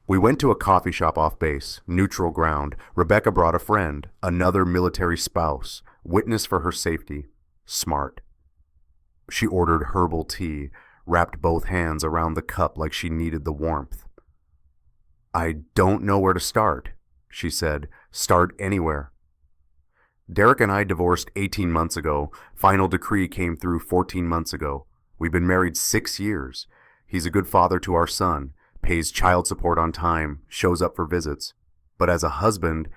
We went to a coffee shop off base, neutral ground. Rebecca brought a friend, another military spouse, witness for her safety. Smart. She ordered herbal tea, wrapped both hands around the cup like she needed the warmth. I don't know where to start, she said. Start anywhere. Derek and I divorced 18 months ago. Final decree came through 14 months ago. We've been married 6 years. He's a good father to our son. Pays child support on time, shows up for visits. But as a husband,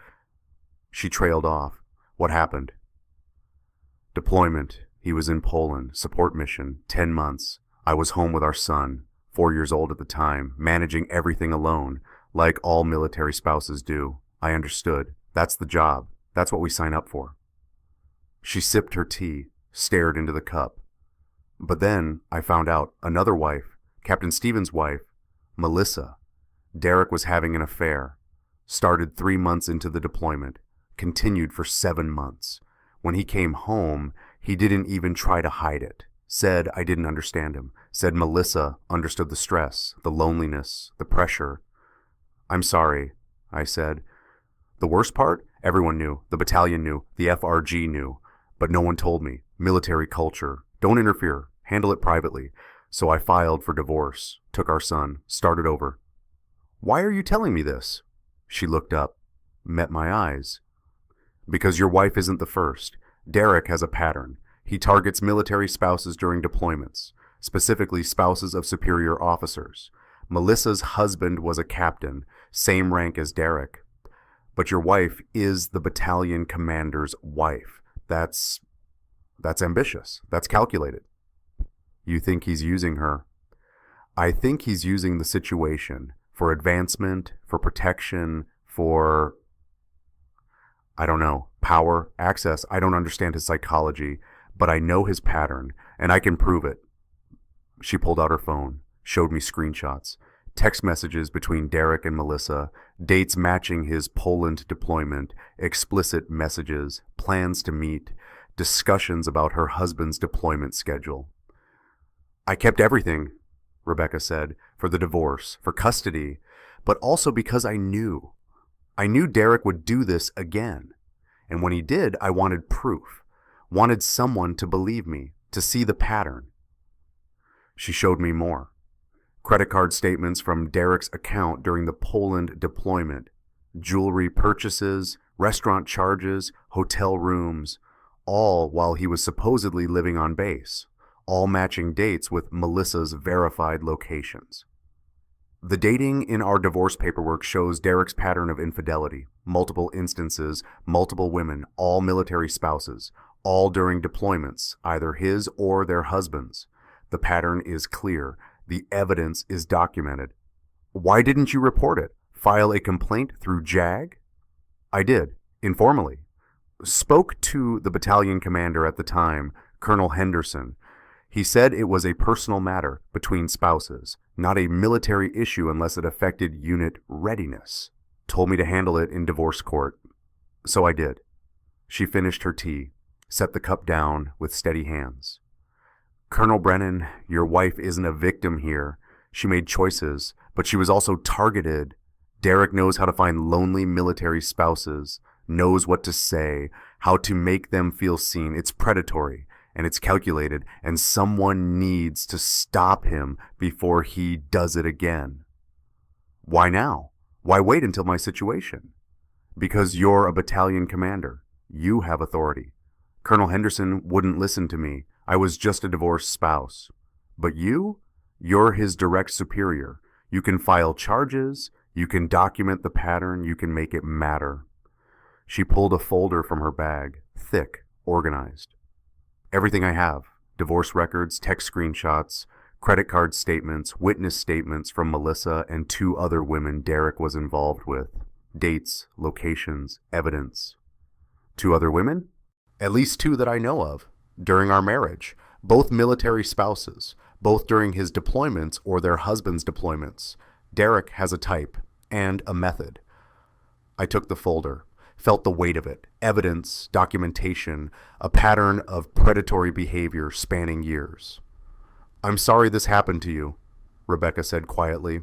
she trailed off. What happened? Deployment. He was in Poland, support mission, 10 months. I was home with our son, 4 years old at the time, managing everything alone, like all military spouses do. I understood. That's the job. That's what we sign up for. She sipped her tea, stared into the cup. But then I found out another wife, Captain Stevens' wife, Melissa. Derek was having an affair. Started 3 months into the deployment. Continued for 7 months. When he came home, he didn't even try to hide it. Said I didn't understand him. Said Melissa understood the stress, the loneliness, the pressure. I'm sorry, I said. The worst part? Everyone knew. The battalion knew. The FRG knew. But no one told me. Military culture. Don't interfere. Handle it privately. So I filed for divorce, took our son, started over. Why are you telling me this? She looked up, met my eyes. Because your wife isn't the first. Derek has a pattern. He targets military spouses during deployments, specifically spouses of superior officers. Melissa's husband was a captain, same rank as Derek. But your wife is the battalion commander's wife. That's ambitious. That's calculated. You think he's using her? I think he's using the situation for advancement, for protection, for, I don't know, power, access. I don't understand his psychology, but I know his pattern, and I can prove it. She pulled out her phone, showed me screenshots, text messages between Derek and Melissa, dates matching his Poland deployment, explicit messages, plans to meet, discussions about her husband's deployment schedule. I kept everything, Rebecca said, for the divorce, for custody, but also because I knew. I knew Derek would do this again. And when he did, I wanted proof, wanted someone to believe me, to see the pattern. She showed me more. Credit card statements from Derek's account during the Poland deployment, jewelry purchases, restaurant charges, hotel rooms, all while he was supposedly living on base, all matching dates with Melissa's verified locations. The dating in our divorce paperwork shows Derek's pattern of infidelity, multiple instances, multiple women, all military spouses, all during deployments, either his or their husbands. The pattern is clear. The evidence is documented. Why didn't you report it? File a complaint through JAG? I did, informally. Spoke to the battalion commander at the time, Colonel Henderson. He said it was a personal matter between spouses, not a military issue unless it affected unit readiness. Told me to handle it in divorce court. So I did. She finished her tea, set the cup down with steady hands. Colonel Brennan, your wife isn't a victim here. She made choices, but she was also targeted. Derek knows how to find lonely military spouses, knows what to say, how to make them feel seen. It's predatory, and it's calculated, and someone needs to stop him before he does it again. Why now? Why wait until my situation? Because you're a battalion commander. You have authority. Colonel Henderson wouldn't listen to me. I was just a divorced spouse. But you're his direct superior. You can file charges, you can document the pattern, you can make it matter. She pulled a folder from her bag, thick, organized. Everything I have, divorce records, text screenshots, credit card statements, witness statements from Melissa and 2 other women Derek was involved with, dates, locations, evidence. 2 other women? At least 2 that I know of. During our marriage, both military spouses, both during his deployments or their husband's deployments. Derek has a type and a method. I took the folder, felt the weight of it, evidence, documentation, a pattern of predatory behavior spanning years. I'm sorry this happened to you, Rebecca said quietly.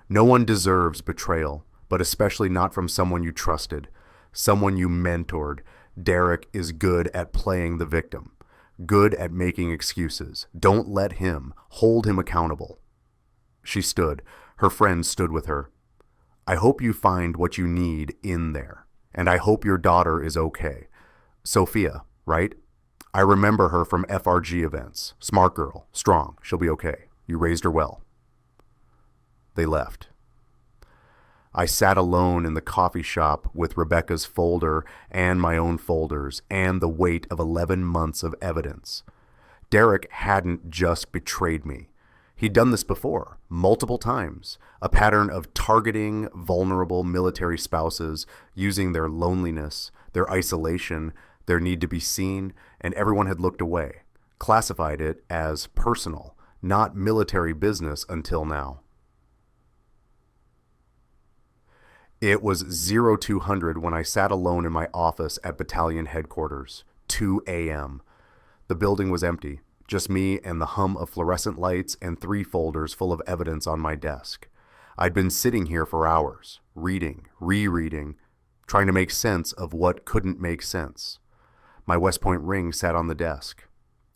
No one deserves betrayal, but especially not from someone you trusted, someone you mentored. Derek is good at playing the victim. Good at making excuses. Don't let him. Hold him accountable. She stood. Her friend stood with her. I hope you find what you need in there. And I hope your daughter is okay. Sophia, right? I remember her from FRG events. Smart girl. Strong. She'll be okay. You raised her well. They left. I sat alone in the coffee shop with Rebecca's folder and my own folders and the weight of 11 months of evidence. Derek hadn't just betrayed me. He'd done this before, multiple times, a pattern of targeting vulnerable military spouses, using their loneliness, their isolation, their need to be seen, and everyone had looked away, classified it as personal, not military business until now. It was 0200 when I sat alone in my office at battalion headquarters, 2 a.m. The building was empty, just me and the hum of fluorescent lights and 3 folders full of evidence on my desk. I'd been sitting here for hours, reading, rereading, trying to make sense of what couldn't make sense. My West Point ring sat on the desk.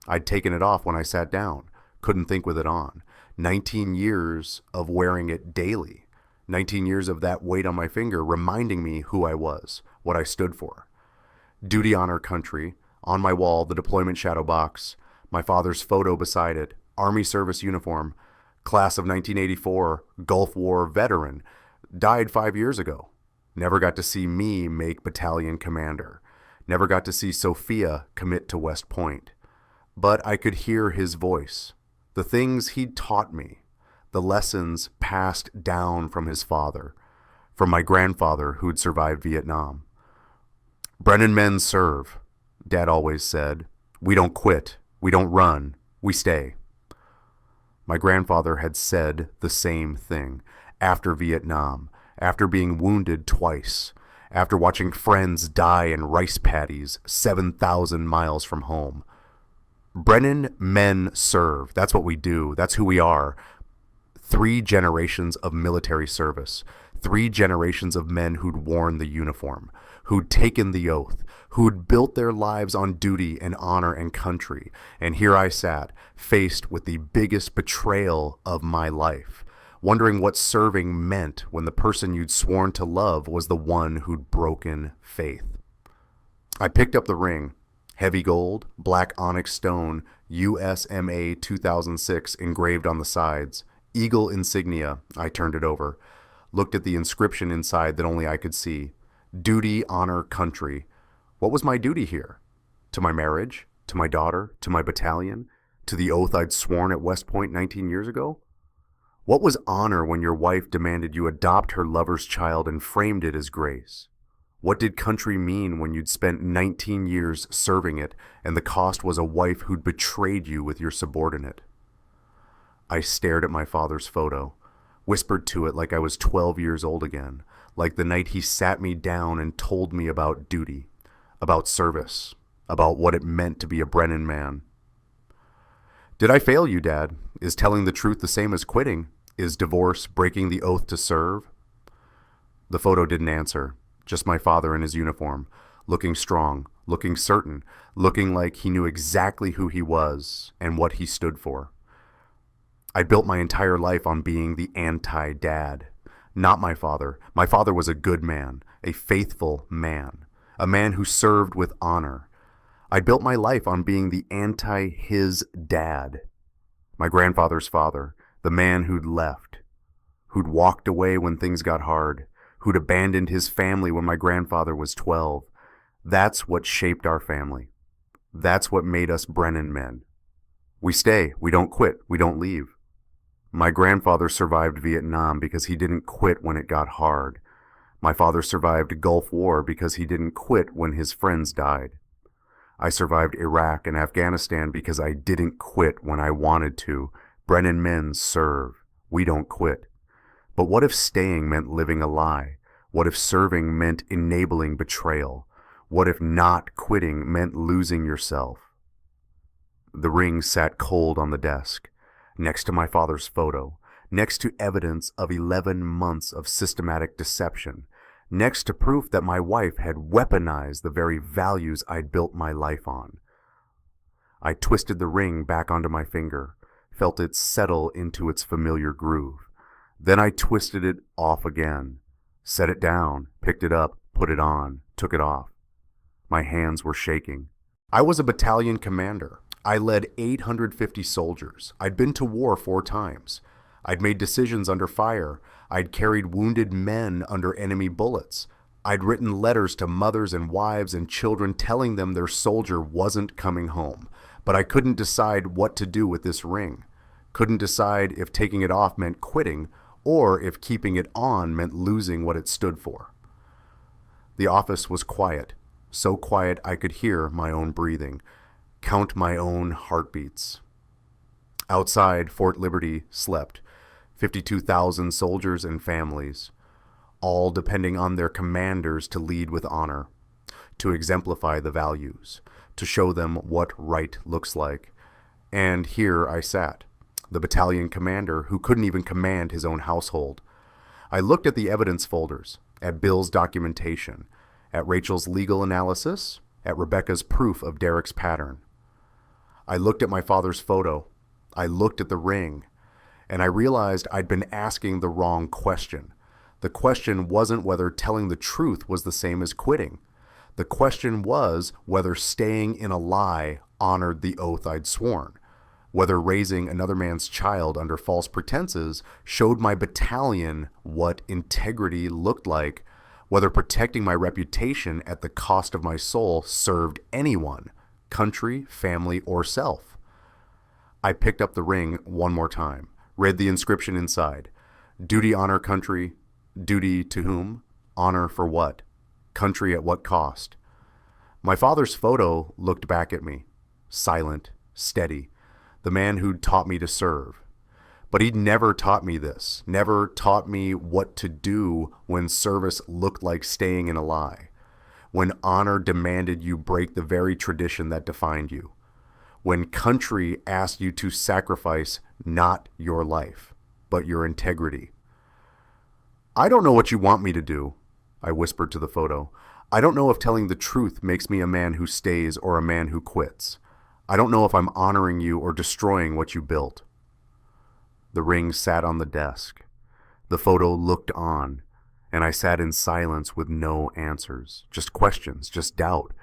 I'd taken it off when I sat down, couldn't think with it on. 19 years of wearing it daily. 19 years of that weight on my finger reminding me who I was, what I stood for. Duty honor country, on my wall the deployment shadow box, my father's photo beside it, Army service uniform, class of 1984, Gulf War veteran, died 5 years ago. Never got to see me make battalion commander. Never got to see Sophia commit to West Point. But I could hear his voice, the things he'd taught me, the lessons passed down from his father, from my grandfather who'd survived Vietnam. Brennan men serve, Dad always said. We don't quit. We don't run. We stay. My grandfather had said the same thing after Vietnam, after being wounded twice, after watching friends die in rice paddies 7,000 miles from home. Brennan men serve. That's what we do. That's who we are. 3 generations of military service. 3 generations of men who'd worn the uniform, who'd taken the oath, who'd built their lives on duty and honor and country. And here I sat, faced with the biggest betrayal of my life, wondering what serving meant when the person you'd sworn to love was the one who'd broken faith. I picked up the ring. Heavy gold, black onyx stone, USMA 2006 engraved on the sides. Eagle insignia. I turned it over. Looked at the inscription inside that only I could see. Duty, honor, country. What was my duty here? To my marriage? To my daughter? To my battalion? To the oath I'd sworn at West Point 19 years ago? What was honor when your wife demanded you adopt her lover's child and framed it as grace? What did country mean when you'd spent 19 years serving it and the cost was a wife who'd betrayed you with your subordinate? I stared at my father's photo, whispered to it like I was 12 years old again, like the night he sat me down and told me about duty, about service, about what it meant to be a Brennan man. Did I fail you, Dad? Is telling the truth the same as quitting? Is divorce breaking the oath to serve? The photo didn't answer. Just my father in his uniform, looking strong, looking certain, looking like he knew exactly who he was and what he stood for. I built my entire life on being the anti-dad. Not my father. My father was a good man, a faithful man, a man who served with honor. I built my life on being the anti-his dad. My grandfather's father, the man who'd left, who'd walked away when things got hard, who'd abandoned his family when my grandfather was 12. That's what shaped our family. That's what made us Brennan men. We stay, we don't quit, we don't leave. My grandfather survived Vietnam because he didn't quit when it got hard. My father survived Gulf War because he didn't quit when his friends died. I survived Iraq and Afghanistan because I didn't quit when I wanted to. Brennan men serve. We don't quit. But what if staying meant living a lie? What if serving meant enabling betrayal? What if not quitting meant losing yourself? The ring sat cold on the desk, next to my father's photo, next to evidence of 11 months of systematic deception, next to proof that my wife had weaponized the very values I'd built my life on. I twisted the ring back onto my finger, felt it settle into its familiar groove. Then I twisted it off again, set it down, picked it up, put it on, took it off. My hands were shaking. I was a battalion commander. I led 850 soldiers. I'd been to war 4 times. I'd made decisions under fire. I'd carried wounded men under enemy bullets. I'd written letters to mothers and wives and children telling them their soldier wasn't coming home. But I couldn't decide what to do with this ring. Couldn't decide if taking it off meant quitting or if keeping it on meant losing what it stood for. The office was quiet, so quiet I could hear my own breathing, count my own heartbeats. Outside, Fort Liberty slept, 52,000 soldiers and families, all depending on their commanders to lead with honor, to exemplify the values, to show them what right looks like. And here I sat, the battalion commander who couldn't even command his own household. I looked at the evidence folders, at Bill's documentation, at Rachel's legal analysis, at Rebecca's proof of Derek's pattern. I looked at my father's photo. I looked at the ring, and I realized I'd been asking the wrong question. The question wasn't whether telling the truth was the same as quitting. The question was whether staying in a lie honored the oath I'd sworn. Whether raising another man's child under false pretenses showed my battalion what integrity looked like, whether protecting my reputation at the cost of my soul served anyone, country, family, or self. I picked up the ring one more time, read the inscription inside. Duty, honor, country. Duty to whom? Honor for what? Country at what cost? My father's photo looked back at me, silent, steady. The man who'd taught me to serve. But he never taught me this, never taught me what to do when service looked like staying in a lie, when honor demanded you break the very tradition that defined you, when country asked you to sacrifice not your life, but your integrity. I don't know what you want me to do, I whispered to the photo. I don't know if telling the truth makes me a man who stays or a man who quits. I don't know if I'm honoring you or destroying what you built. The ring sat on the desk. The photo looked on, and I sat in silence with no answers, just questions, just doubt,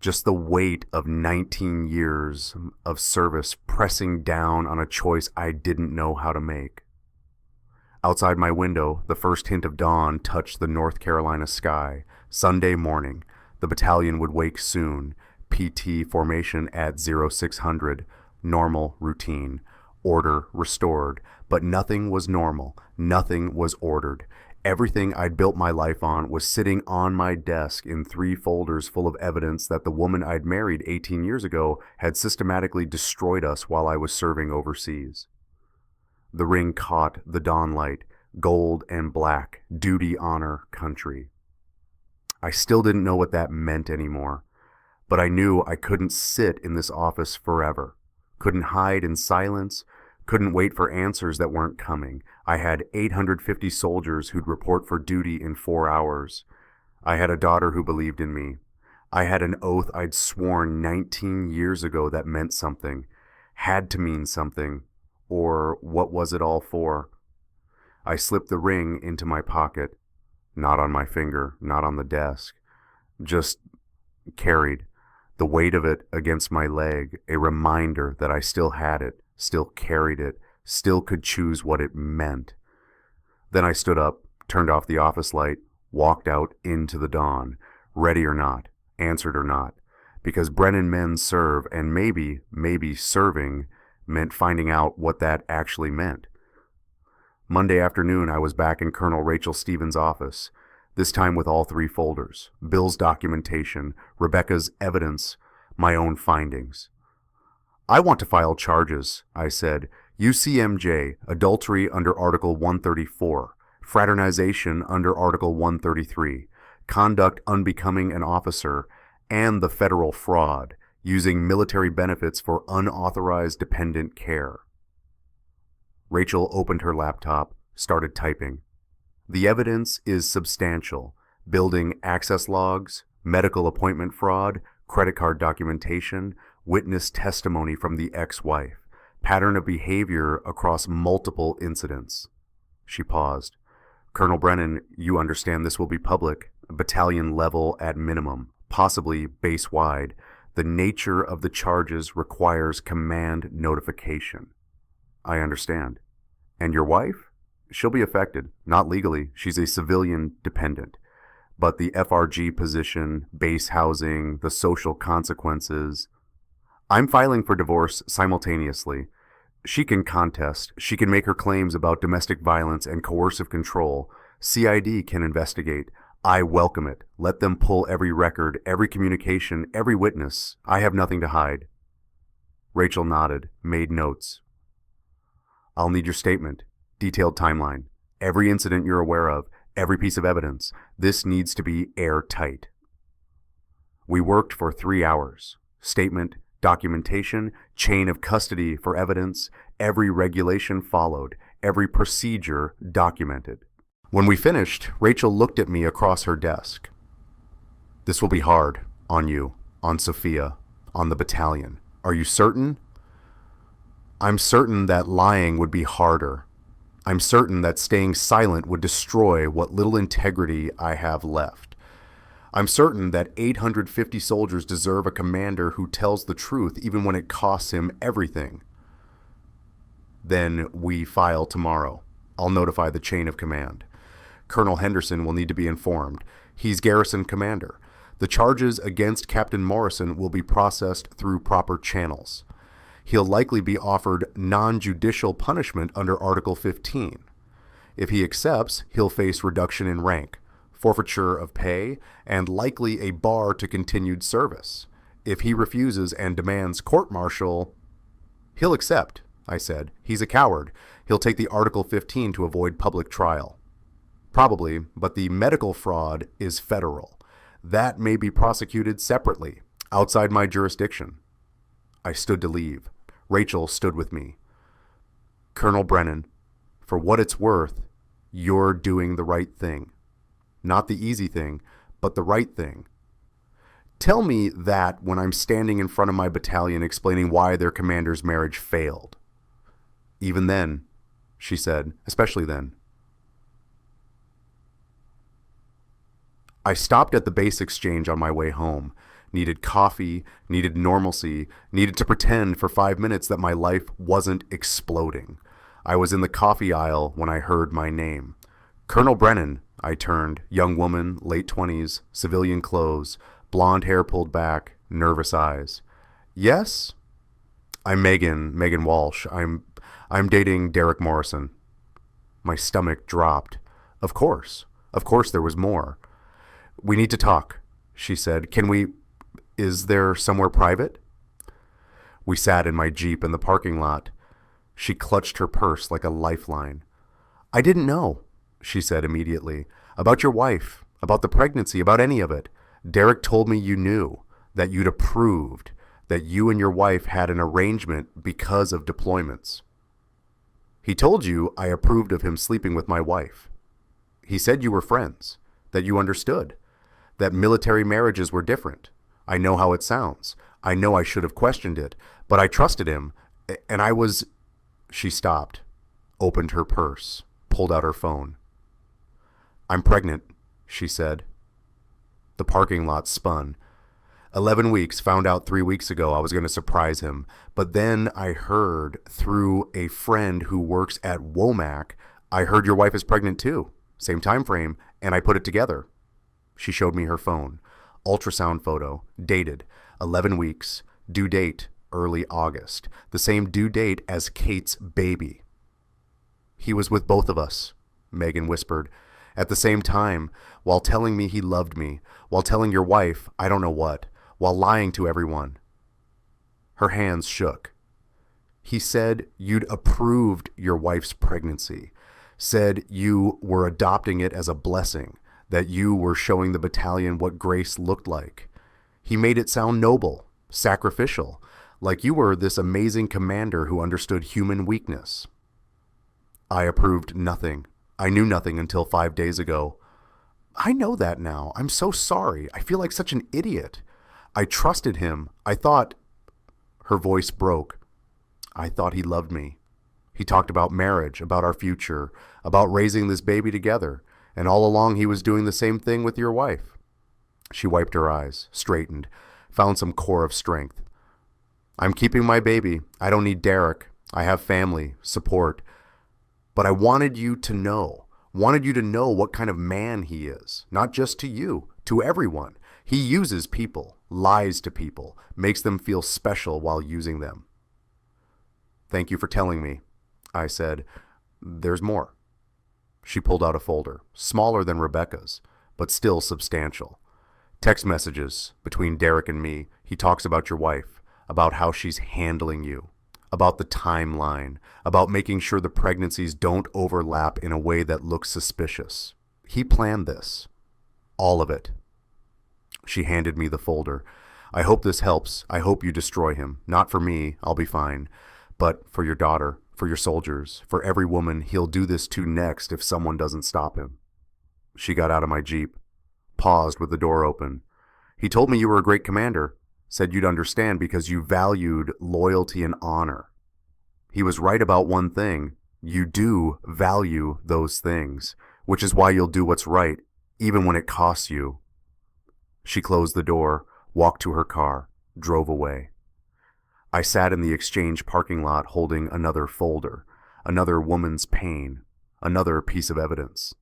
just the weight of 19 years of service pressing down on a choice I didn't know how to make. Outside my window, the first hint of dawn touched the North Carolina sky. Sunday morning, the battalion would wake soon. PT formation at 0600, normal routine, order restored. But nothing was normal, nothing was ordered. Everything I'd built my life on was sitting on my desk in 3 folders full of evidence that the woman I'd married 18 years ago had systematically destroyed us while I was serving overseas. The ring caught the dawn light, gold and black, duty, honor, country. I still didn't know what that meant anymore, but I knew I couldn't sit in this office forever, couldn't hide in silence, couldn't wait for answers that weren't coming. I had 850 soldiers who'd report for duty in 4 hours. I had a daughter who believed in me. I had an oath I'd sworn 19 years ago that meant something, had to mean something, or what was it all for? I slipped the ring into my pocket, not on my finger, not on the desk, just carried, the weight of it against my leg, a reminder that I still had it, still carried it, still could choose what it meant. Then I stood up, turned off the office light, walked out into the dawn, ready or not, answered or not, because Brennan men serve, and maybe serving meant finding out what that actually meant. Monday afternoon, I was back in Colonel Rachel Stevens' office, this time with all 3 folders, Bill's documentation, Rebecca's evidence, my own findings. I want to file charges, I said. UCMJ, adultery under Article 134, fraternization under Article 133, conduct unbecoming an officer, and the federal fraud, using military benefits for unauthorized dependent care. Rachel opened her laptop, started typing. The evidence is substantial. Building access logs, medical appointment fraud, credit card documentation, witness testimony from the ex-wife, pattern of behavior across multiple incidents. She paused. Colonel Brennan, you understand this will be public, battalion level at minimum, possibly base-wide. The nature of the charges requires command notification. I understand. And your wife? She'll be affected. Not legally. She's a civilian dependent. But the FRG position, base housing, the social consequences. I'm filing for divorce simultaneously. She can contest. She can make her claims about domestic violence and coercive control. CID can investigate. I welcome it. Let them pull every record, every communication, every witness. I have nothing to hide. Rachel nodded, made notes. I'll need your statement, detailed timeline, every incident you're aware of, every piece of evidence. This needs to be airtight. We worked for 3 hours. Statement, documentation, chain of custody for evidence, every regulation followed, every procedure documented. When we finished, Rachel looked at me across her desk. This will be hard on you, on Sophia, on the battalion. Are you certain? I'm certain that lying would be harder. I'm certain that staying silent would destroy what little integrity I have left. I'm certain that 850 soldiers deserve a commander who tells the truth even when it costs him everything. Then we file tomorrow. I'll notify the chain of command. Colonel Henderson will need to be informed. He's garrison commander. The charges against Captain Morrison will be processed through proper channels. He'll likely be offered non-judicial punishment under Article 15. If he accepts, he'll face reduction in rank, forfeiture of pay, and likely a bar to continued service. If he refuses and demands court-martial, he'll accept, I said. He's a coward. He'll take the Article 15 to avoid public trial. Probably, but the medical fraud is federal. That may be prosecuted separately, outside my jurisdiction. I stood to leave. Rachel stood with me. Colonel Brennan, for what it's worth, you're doing the right thing. Not the easy thing, but the right thing. Tell me that when I'm standing in front of my battalion explaining why their commander's marriage failed. Even then, she said, especially then. I stopped at the base exchange on my way home. Needed coffee, needed normalcy, needed to pretend for 5 minutes that my life wasn't exploding. I was in the coffee aisle when I heard my name. Colonel Brennan, I turned, young woman, late 20s, civilian clothes, blonde hair pulled back, nervous eyes. Yes? I'm Megan Walsh. I'm dating Derek Morrison. My stomach dropped. Of course there was more. We need to talk, she said. Is there somewhere private? We sat in my Jeep in the parking lot. She clutched her purse like a lifeline. I didn't know, she said immediately. About your wife, about the pregnancy, about any of it. Derek told me you knew, that you'd approved, that you and your wife had an arrangement because of deployments. He told you I approved of him sleeping with my wife. He said you were friends, that you understood, that military marriages were different. I know how it sounds. I know I should have questioned it, but I trusted him, and I was... She stopped, opened her purse, pulled out her phone. I'm pregnant, she said. The parking lot spun. 11 weeks, found out 3 weeks ago I was going to surprise him, but then I heard through a friend who works at Womack, I heard your wife is pregnant too, same time frame, and I put it together. She showed me her phone. Ultrasound photo, dated, 11 weeks, due date, early August, the same due date as Kate's baby. He was with both of us, Megan whispered, at the same time, while telling me he loved me, while telling your wife, I don't know what, while lying to everyone. Her hands shook. He said you'd approved your wife's pregnancy, said you were adopting it as a blessing, that you were showing the battalion what grace looked like. He made it sound noble, sacrificial, like you were this amazing commander who understood human weakness. I approved nothing. I knew nothing until 5 days ago. I know that now. I'm so sorry. I feel like such an idiot. I trusted him. I thought... Her voice broke. I thought he loved me. He talked about marriage, about our future, about raising this baby together, and all along he was doing the same thing with your wife. She wiped her eyes, straightened, found some core of strength. I'm keeping my baby. I don't need Derek. I have family, support. But I wanted you to know what kind of man he is, not just to you, to everyone. He uses people, lies to people, makes them feel special while using them. Thank you for telling me, I said. There's more. She pulled out a folder, smaller than Rebecca's, but still substantial. Text messages between Derek and me. He talks about your wife, about how she's handling you, about the timeline, about making sure the pregnancies don't overlap in a way that looks suspicious. He planned this. All of it. She handed me the folder. I hope this helps. I hope you destroy him. Not for me, I'll be fine. But for your daughter, for your soldiers, for every woman he'll do this to next if someone doesn't stop him. She got out of my Jeep, paused with the door open. He told me you were a great commander, said you'd understand because you valued loyalty and honor. He was right about one thing. You do value those things, which is why you'll do what's right, even when it costs you. She closed the door, walked to her car, drove away. I sat in the exchange parking lot holding another folder, another woman's pain, another piece of evidence.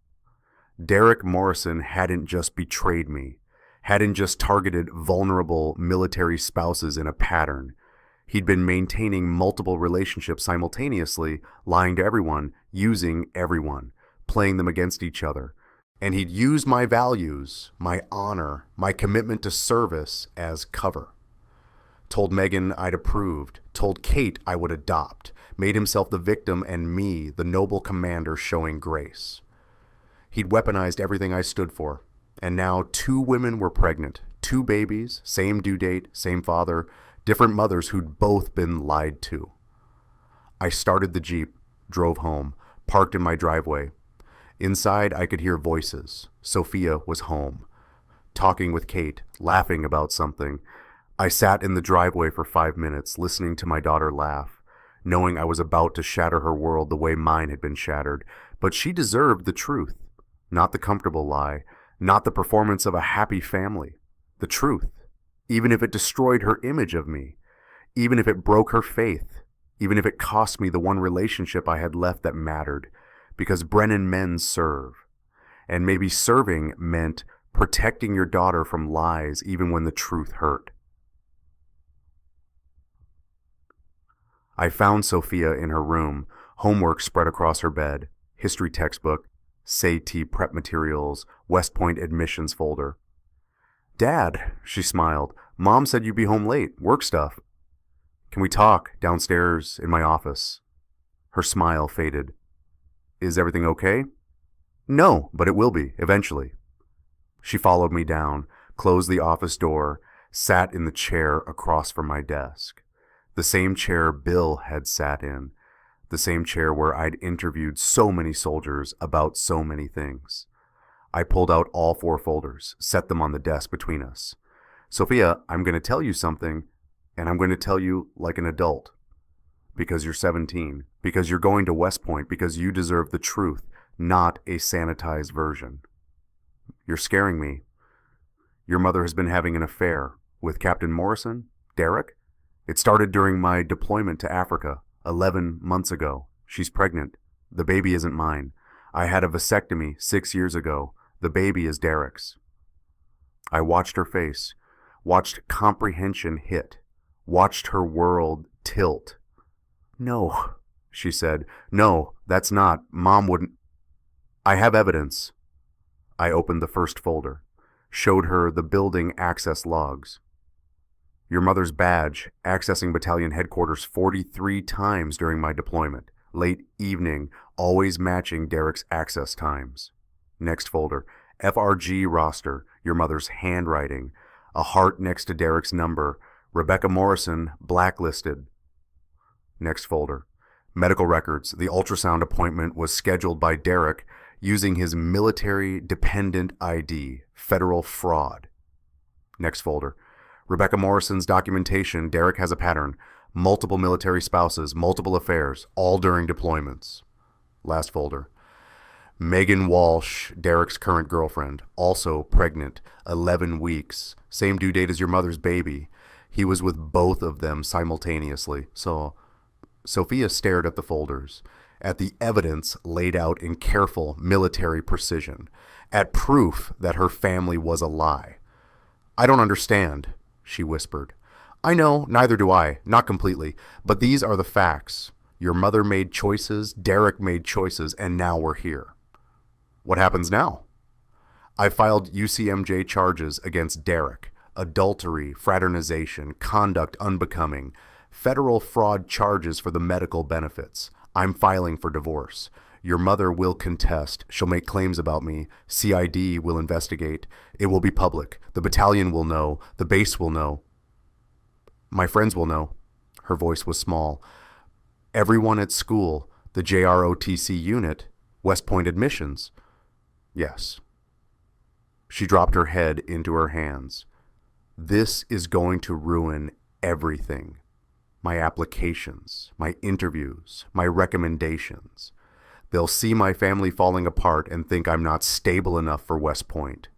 Derek Morrison hadn't just betrayed me, hadn't just targeted vulnerable military spouses in a pattern. He'd been maintaining multiple relationships simultaneously, lying to everyone, using everyone, playing them against each other. And he'd used my values, my honor, my commitment to service as cover. Told Megan I'd approved, told Kate I would adopt, made himself the victim and me, the noble commander, showing grace. He'd weaponized everything I stood for, and now 2 women were pregnant, 2 babies, same due date, same father, different mothers who'd both been lied to. I started the Jeep, drove home, parked in my driveway. Inside, I could hear voices. Sophia was home, talking with Kate, laughing about something. I sat in the driveway for 5 minutes, listening to my daughter laugh, knowing I was about to shatter her world the way mine had been shattered. But she deserved the truth, not the comfortable lie, not the performance of a happy family. The truth, even if it destroyed her image of me, even if it broke her faith, even if it cost me the one relationship I had left that mattered, because Brennan men serve. And maybe serving meant protecting your daughter from lies even when the truth hurt. I found Sophia in her room, homework spread across her bed, history textbook, SAT prep materials, West Point admissions folder. "Dad," she smiled, "Mom said you'd be home late, work stuff. Can we talk downstairs in my office?" Her smile faded. "Is everything okay?" "No, but it will be, eventually." She followed me down, closed the office door, sat in the chair across from my desk. The same chair Bill had sat in, the same chair where I'd interviewed so many soldiers about so many things. I pulled out all 4 folders, set them on the desk between us. "Sophia, I'm going to tell you something, and I'm going to tell you like an adult. Because you're 17, because you're going to West Point, because you deserve the truth, not a sanitized version. You're scaring me. Your mother has been having an affair with Captain Morrison, Derek. It started during my deployment to Africa 11 months ago. She's pregnant. The baby isn't mine. I had a vasectomy 6 years ago. The baby is Derek's." I watched her face, watched comprehension hit, watched her world tilt. "No," she said. "No, that's not. Mom wouldn't." "I have evidence." I opened the first folder, showed her the building access logs. "Your mother's badge, accessing battalion headquarters 43 times during my deployment. Late evening, always matching Derek's access times." Next folder, FRG roster, your mother's handwriting, a heart next to Derek's number, Rebecca Morrison, blacklisted. Next folder, medical records, the ultrasound appointment was scheduled by Derek using his military dependent ID, federal fraud. Next folder, Rebecca Morrison's documentation, Derek has a pattern, multiple military spouses, multiple affairs, all during deployments. Last folder, Megan Walsh, Derek's current girlfriend, also pregnant, 11 weeks, same due date as your mother's baby. He was with both of them simultaneously. So Sophia stared at the folders, at the evidence laid out in careful military precision, at proof that her family was a lie. "I don't understand," she whispered. "I know, neither do I, not completely, but these are the facts. Your mother made choices, Derek made choices, and now we're here." "What happens now?" "I filed UCMJ charges against Derek, adultery, fraternization, conduct unbecoming, federal fraud charges for the medical benefits. I'm filing for divorce. Your mother will contest. She'll make claims about me. CID will investigate. It will be public. The battalion will know. The base will know. My friends will know." Her voice was small. "Everyone at school, the JROTC unit, West Point admissions." "Yes." She dropped her head into her hands. "This is going to ruin everything. My applications, my interviews, my recommendations. They'll see my family falling apart and think I'm not stable enough for West Point.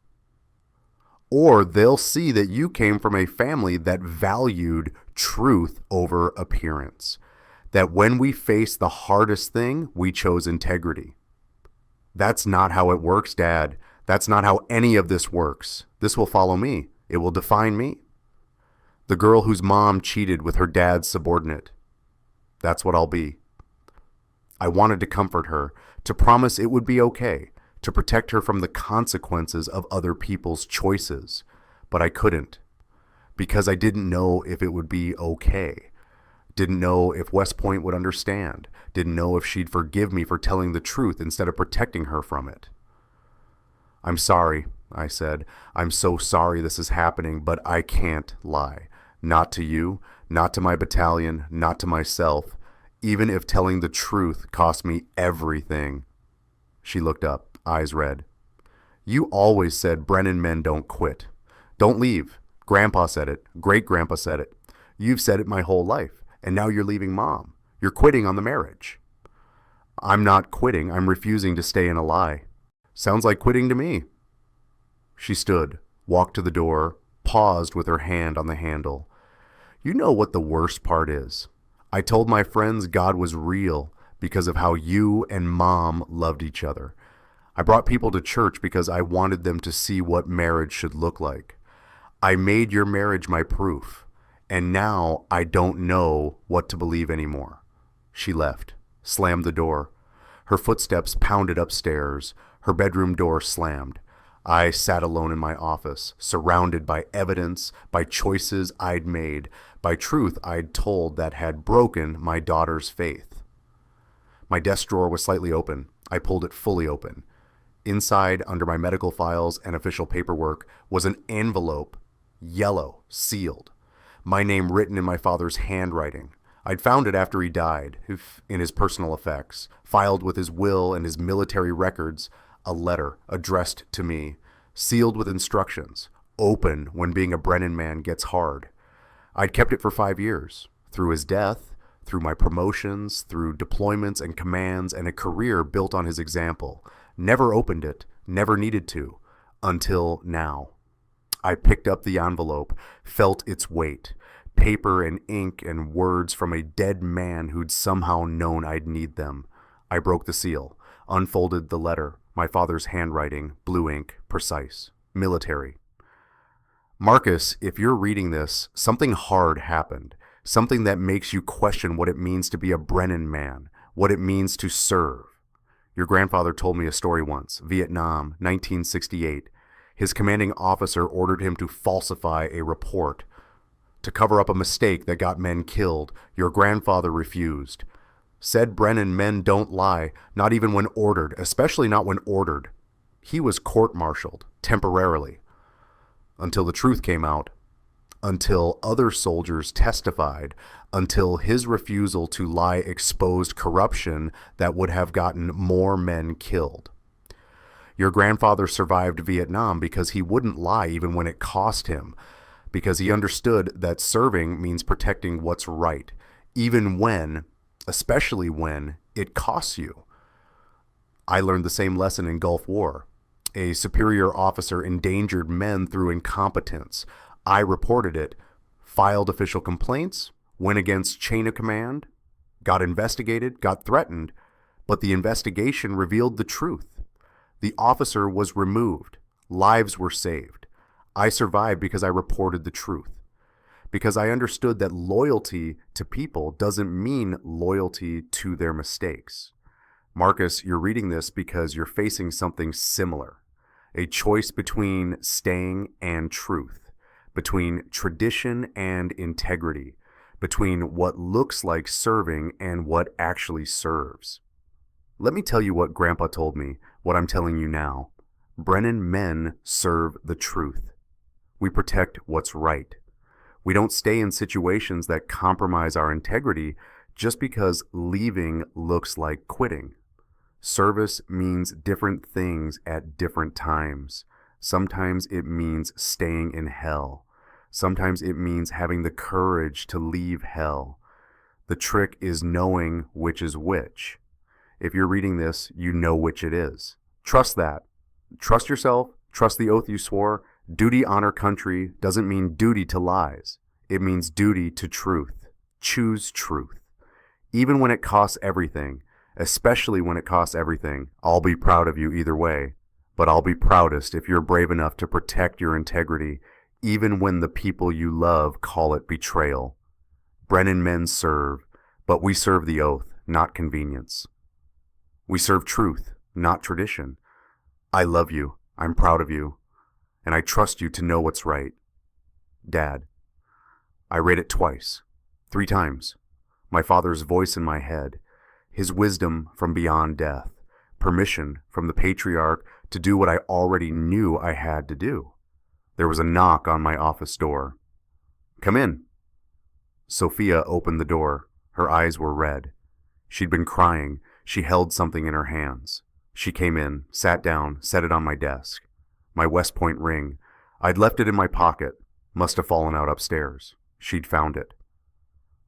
Or they'll see that you came from a family that valued truth over appearance. That when we faced the hardest thing, we chose integrity. That's not how it works, Dad. That's not how any of this works. This will follow me. It will define me. The girl whose mom cheated with her dad's subordinate. That's what I'll be." I wanted to comfort her, to promise it would be okay, to protect her from the consequences of other people's choices, but I couldn't, because I didn't know if it would be okay. Didn't know if West Point would understand. Didn't know if she'd forgive me for telling the truth instead of protecting her from it. "I'm sorry," I said. "I'm so sorry this is happening, but I can't lie. Not to you, not to my battalion, not to myself, even if telling the truth cost me everything." She looked up, eyes red. "You always said Brennan men don't quit. Don't leave. Grandpa said it. Great-grandpa said it. You've said it my whole life, and now you're leaving Mom. You're quitting on the marriage." "I'm not quitting. I'm refusing to stay in a lie." "Sounds like quitting to me." She stood, walked to the door, paused with her hand on the handle. "You know what the worst part is? I told my friends God was real because of how you and Mom loved each other. I brought people to church because I wanted them to see what marriage should look like. I made your marriage my proof, and now I don't know what to believe anymore." She left, slammed the door. Her footsteps pounded upstairs. Her bedroom door slammed. I sat alone in my office, surrounded by evidence, by choices I'd made, by truth I'd told that had broken my daughter's faith. My desk drawer was slightly open. I pulled it fully open. Inside, under my medical files and official paperwork, was an envelope, yellow, sealed. My name written in my father's handwriting. I'd found it after he died, in his personal effects, filed with his will and his military records, a letter addressed to me, sealed with instructions, open when being a Brennan man gets hard. I'd kept it for 5 years, through his death, through my promotions, through deployments and commands, and a career built on his example. Never opened it, never needed to, until now. I picked up the envelope, felt its weight, paper and ink and words from a dead man who'd somehow known I'd need them. I broke the seal, unfolded the letter, my father's handwriting, blue ink, precise, military. "Marcus, if you're reading this, something hard happened, something that makes you question what it means to be a Brennan man, what it means to serve. Your grandfather told me a story once, Vietnam, 1968. His commanding officer ordered him to falsify a report, to cover up a mistake that got men killed. Your grandfather refused. Said Brennan men don't lie, not even when ordered, especially not when ordered. He was court-martialed, temporarily, until the truth came out, until other soldiers testified, until his refusal to lie exposed corruption that would have gotten more men killed. Your grandfather survived Vietnam because he wouldn't lie even when it cost him, because he understood that serving means protecting what's right, even when, especially when, it costs you. I learned the same lesson in Gulf War. A superior officer endangered men through incompetence. I reported it, filed official complaints, went against chain of command, got investigated, got threatened, but the investigation revealed the truth. The officer was removed. Lives were saved. I survived because I reported the truth. Because I understood that loyalty to people doesn't mean loyalty to their mistakes. Marcus, you're reading this because you're facing something similar. A choice between staying and truth, between tradition and integrity, between what looks like serving and what actually serves. Let me tell you what Grandpa told me, what I'm telling you now. Brennan men serve the truth. We protect what's right. We don't stay in situations that compromise our integrity just because leaving looks like quitting. Service means different things at different times. Sometimes it means staying in hell. Sometimes it means having the courage to leave hell. The trick is knowing which is which. If you're reading this, you know which it is. Trust that. Trust yourself. Trust the oath you swore. Duty, honor, country doesn't mean duty to lies. It means duty to truth. Choose truth. Even when it costs everything, especially when it costs everything, I'll be proud of you either way. But I'll be proudest if you're brave enough to protect your integrity, even when the people you love call it betrayal. Brennan men serve, but we serve the oath, not convenience. We serve truth, not tradition. I love you. I'm proud of you. And I trust you to know what's right. Dad. I read it twice, 3 times. My father's voice in my head, his wisdom from beyond death, permission from the patriarch to do what I already knew I had to do. There was a knock on my office door. "Come in." Sophia opened the door. Her eyes were red. She'd been crying. She held something in her hands. She came in, sat down, set it on my desk. My West Point ring. I'd left it in my pocket. Must have fallen out upstairs. She'd found it.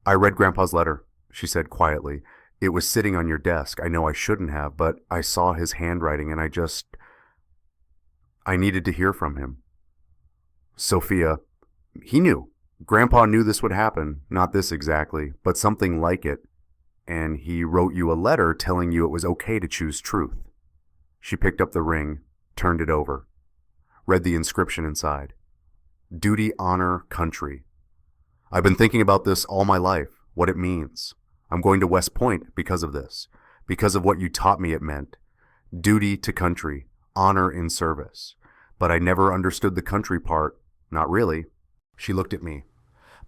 "I read Grandpa's letter," she said quietly. "It was sitting on your desk. I know I shouldn't have, but I saw his handwriting and I needed to hear from him." Sophia, he knew. Grandpa knew this would happen. Not this exactly, but something like it. And he wrote you a letter telling you it was okay to choose truth. She picked up the ring, turned it over, read the inscription inside. Duty, honor, country. I've been thinking about this all my life, what it means. I'm going to West Point because of this, because of what you taught me it meant. Duty to country, honor in service. But I never understood the country part. Not really. She looked at me.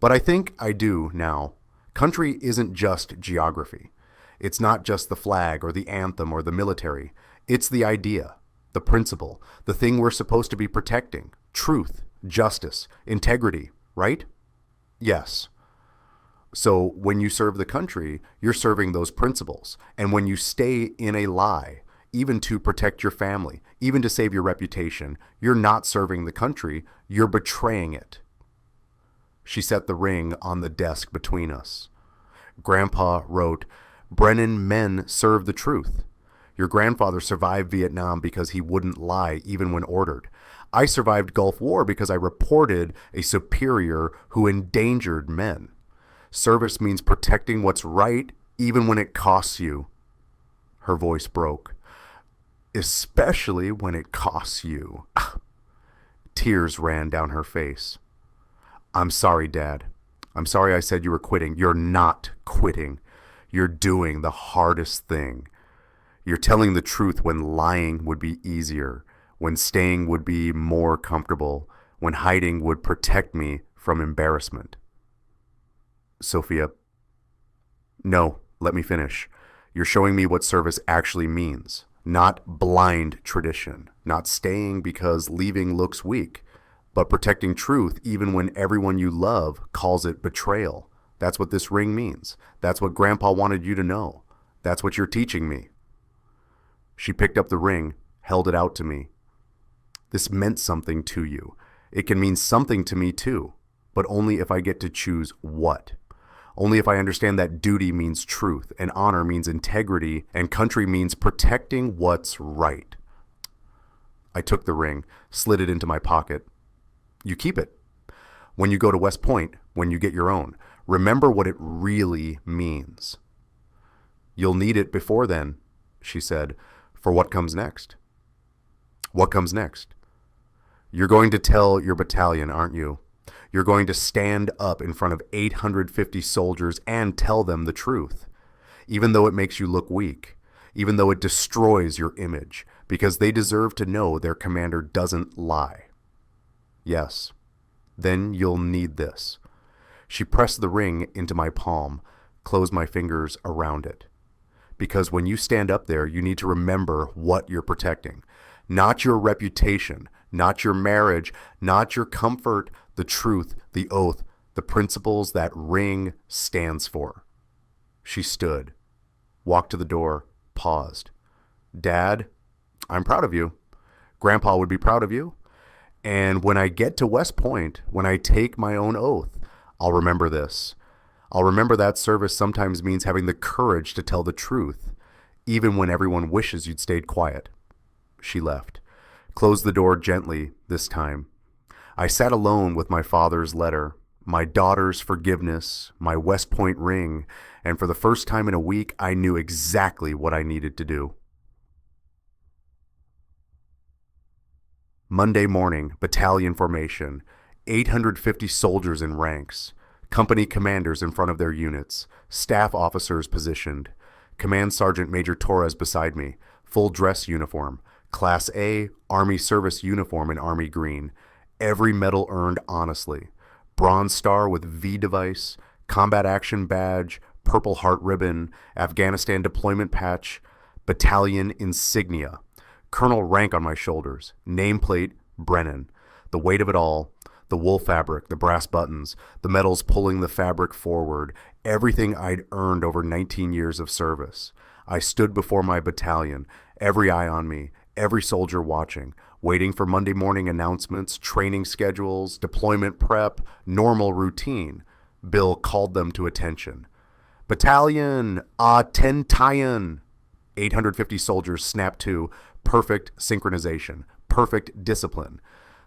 But I think I do now. Country isn't just geography. It's not just the flag or the anthem or the military. It's the idea, the principle, the thing we're supposed to be protecting. Truth, justice, integrity, right? Yes. So when you serve the country, you're serving those principles. And when you stay in a lie, even to protect your family, even to save your reputation, you're not serving the country, you're betraying it. She set the ring on the desk between us. Grandpa wrote, "Brennan men serve the truth. Your grandfather survived Vietnam because he wouldn't lie even when ordered. I survived Gulf War because I reported a superior who endangered men. Service means protecting what's right even when it costs you." Her voice broke. "Especially when it costs you." Tears ran down her face. "I'm sorry, Dad. I'm sorry I said you were quitting. You're not quitting. You're doing the hardest thing. You're telling the truth when lying would be easier, when staying would be more comfortable, when hiding would protect me from embarrassment." Sophia, "No, let me finish. You're showing me what service actually means. Not blind tradition, not staying because leaving looks weak, but protecting truth even when everyone you love calls it betrayal. That's what this ring means. That's what Grandpa wanted you to know. That's what you're teaching me." She picked up the ring, held it out to me. "This meant something to you. It can mean something to me too, but only if I get to choose what. Only if I understand that duty means truth, and honor means integrity, and country means protecting what's right." I took the ring, slid it into my pocket. "You keep it. When you go to West Point, when you get your own, remember what it really means." "You'll need it before then," she said, "for what comes next." "What comes next?" "You're going to tell your battalion, aren't you? You're going to stand up in front of 850 soldiers and tell them the truth, even though it makes you look weak, even though it destroys your image, because they deserve to know their commander doesn't lie." "Yes. Then you'll need this." She pressed the ring into my palm, closed my fingers around it. "Because when you stand up there, you need to remember what you're protecting. Not your reputation, not your marriage, not your comfort, the truth, the oath, the principles that ring stands for." She stood, walked to the door, paused. "Dad, I'm proud of you. Grandpa would be proud of you. And when I get to West Point, when I take my own oath, I'll remember this. I'll remember that service sometimes means having the courage to tell the truth, even when everyone wishes you'd stayed quiet." She left, closed the door gently this time. I sat alone with my father's letter, my daughter's forgiveness, my West Point ring, and for the first time in a week, I knew exactly what I needed to do. Monday morning, battalion formation, 850 soldiers in ranks, company commanders in front of their units, staff officers positioned, Command Sergeant Major Torres beside me, full dress uniform, Class A, Army service uniform in Army green, every medal earned honestly, Bronze Star with V device, combat action badge, Purple Heart ribbon, Afghanistan deployment patch, battalion insignia, colonel rank on my shoulders, nameplate Brennan, the weight of it all, the wool fabric, the brass buttons, the metals pulling the fabric forward, everything I'd earned over 19 years of service. I stood before my battalion, every eye on me, every soldier watching, waiting for Monday morning announcements, training schedules, deployment prep, normal routine. Bill called them to attention. Battalion, Atentayan. 850 soldiers snapped to. Perfect synchronization, perfect discipline.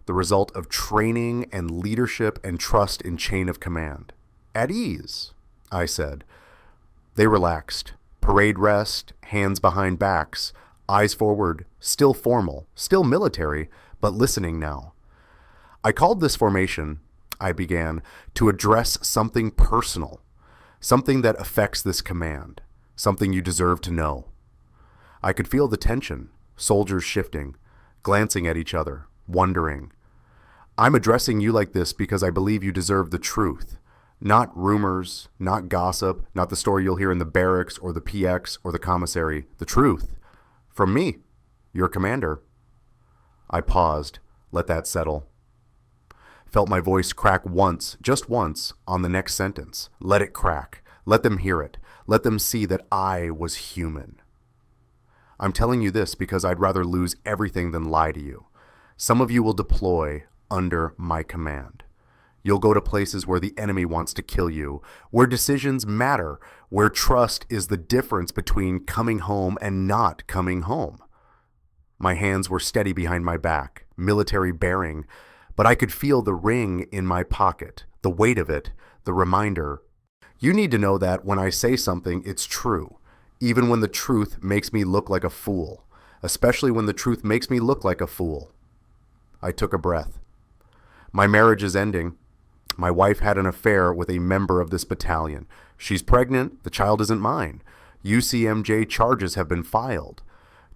The result of training and leadership and trust in chain of command. At ease, I said. They relaxed. Parade rest, hands behind backs, eyes forward, still formal, still military, but listening now. I called this formation, I began, to address something personal, something that affects this command, something you deserve to know. I could feel the tension, soldiers shifting, glancing at each other, wondering. I'm addressing you like this because I believe you deserve the truth. Not rumors, not gossip, not the story you'll hear in the barracks or the PX or the commissary. The truth. From me, your commander. I paused, let that settle. Felt my voice crack once, just once, on the next sentence. Let it crack. Let them hear it. Let them see that I was human. I'm telling you this because I'd rather lose everything than lie to you. Some of you will deploy under my command. You'll go to places where the enemy wants to kill you, where decisions matter, where trust is the difference between coming home and not coming home. My hands were steady behind my back, military bearing, but I could feel the ring in my pocket, the weight of it, the reminder. You need to know that when I say something, it's true, even when the truth makes me look like a fool, especially when the truth makes me look like a fool. I took a breath. My marriage is ending. My wife had an affair with a member of this battalion. She's pregnant. The child isn't mine. UCMJ charges have been filed.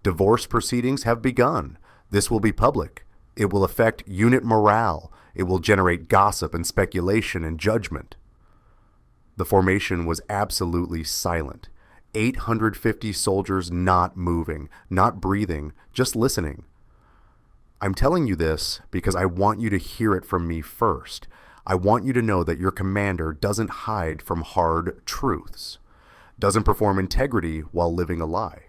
Divorce proceedings have begun. This will be public. It will affect unit morale. It will generate gossip and speculation and judgment. The formation was absolutely silent. 850 soldiers not moving, not breathing, just listening. I'm telling you this because I want you to hear it from me first. I want you to know that your commander doesn't hide from hard truths, doesn't perform integrity while living a lie,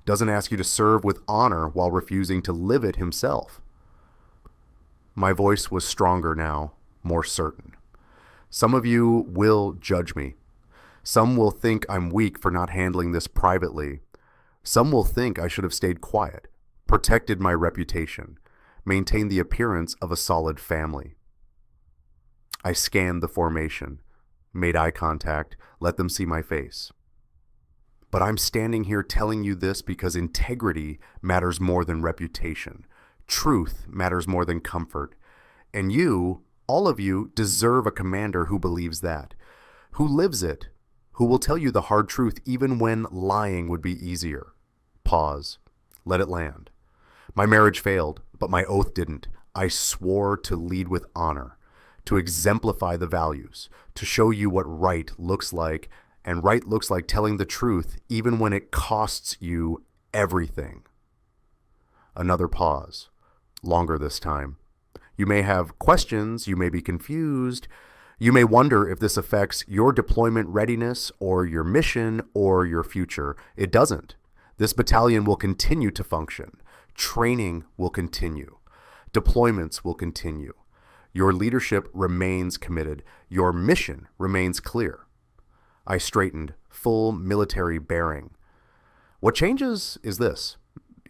doesn't ask you to serve with honor while refusing to live it himself. My voice was stronger now, more certain. Some of you will judge me. Some will think I'm weak for not handling this privately. Some will think I should have stayed quiet, protected my reputation, maintained the appearance of a solid family. I scanned the formation, made eye contact, let them see my face. But I'm standing here telling you this because integrity matters more than reputation. Truth matters more than comfort. And you, all of you, deserve a commander who believes that, who lives it, who will tell you the hard truth even when lying would be easier. Pause. Let it land. My marriage failed, but my oath didn't. I swore to lead with honor, to exemplify the values, to show you what right looks like, and right looks like telling the truth even when it costs you everything. Another pause, longer this time. You may have questions, you may be confused, you may wonder if this affects your deployment readiness or your mission or your future. It doesn't. This battalion will continue to function. Training will continue. Deployments will continue. Your leadership remains committed. Your mission remains clear. I straightened, full military bearing. What changes is this.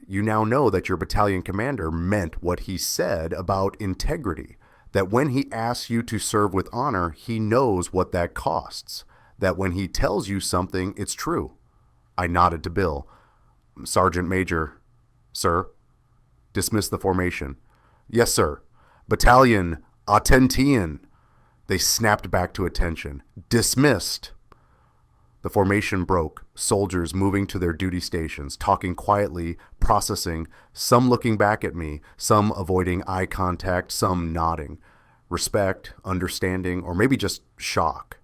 You now know that your battalion commander meant what he said about integrity, that when he asks you to serve with honor, he knows what that costs, that when he tells you something, it's true. I nodded to Bill. Sergeant Major, sir. Dismiss the formation. Yes, sir. Battalion, Atentian. They snapped back to attention. Dismissed. The formation broke, soldiers moving to their duty stations, talking quietly, processing, some looking back at me, some avoiding eye contact, some nodding. Respect, understanding, or maybe just shock.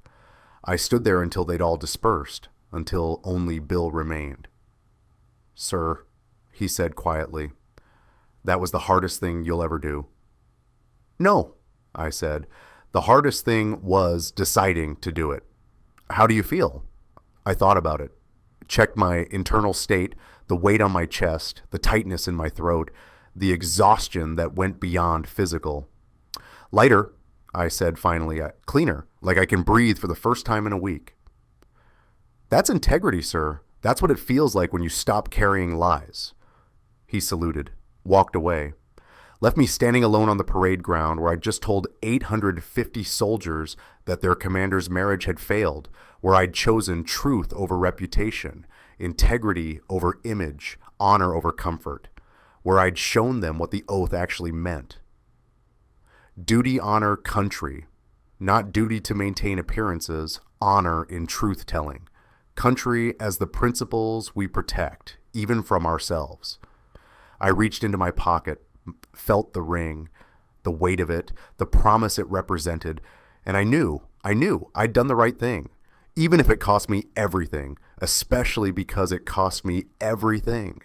I stood there until they'd all dispersed, until only Bill remained. "Sir," he said quietly, "that was the hardest thing you'll ever do." "No," I said. "The hardest thing was deciding to do it." "How do you feel?" I thought about it, checked my internal state, the weight on my chest, the tightness in my throat, the exhaustion that went beyond physical. "Lighter," I said finally. "Cleaner, like I can breathe for the first time in a week." "That's integrity, sir. That's what it feels like when you stop carrying lies." He saluted, walked away, left me standing alone on the parade ground where I'd just told 850 soldiers that their commander's marriage had failed, where I'd chosen truth over reputation, integrity over image, honor over comfort, where I'd shown them what the oath actually meant. Duty, honor, country. Not duty to maintain appearances, honor in truth-telling. Country as the principles we protect, even from ourselves. I reached into my pocket, felt the ring, the weight of it, the promise it represented, and I knew I'd done the right thing, even if it cost me everything, especially because it cost me everything.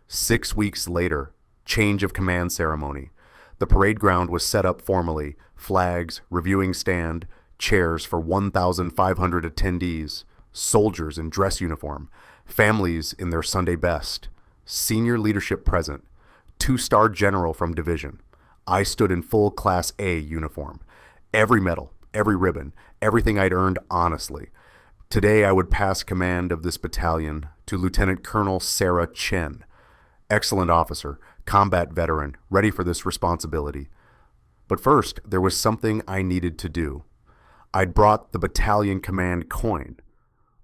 6 weeks later, change of command ceremony. The parade ground was set up formally, flags, reviewing stand, chairs for 1,500 attendees, soldiers in dress uniform, families in their Sunday best, senior leadership present, 2-star general from division. I stood in full Class A uniform. Every medal, every ribbon, everything I'd earned honestly. Today I would pass command of this battalion to Lieutenant Colonel Sarah Chen. Excellent officer, combat veteran, ready for this responsibility. But first, there was something I needed to do. I'd brought the battalion command coin,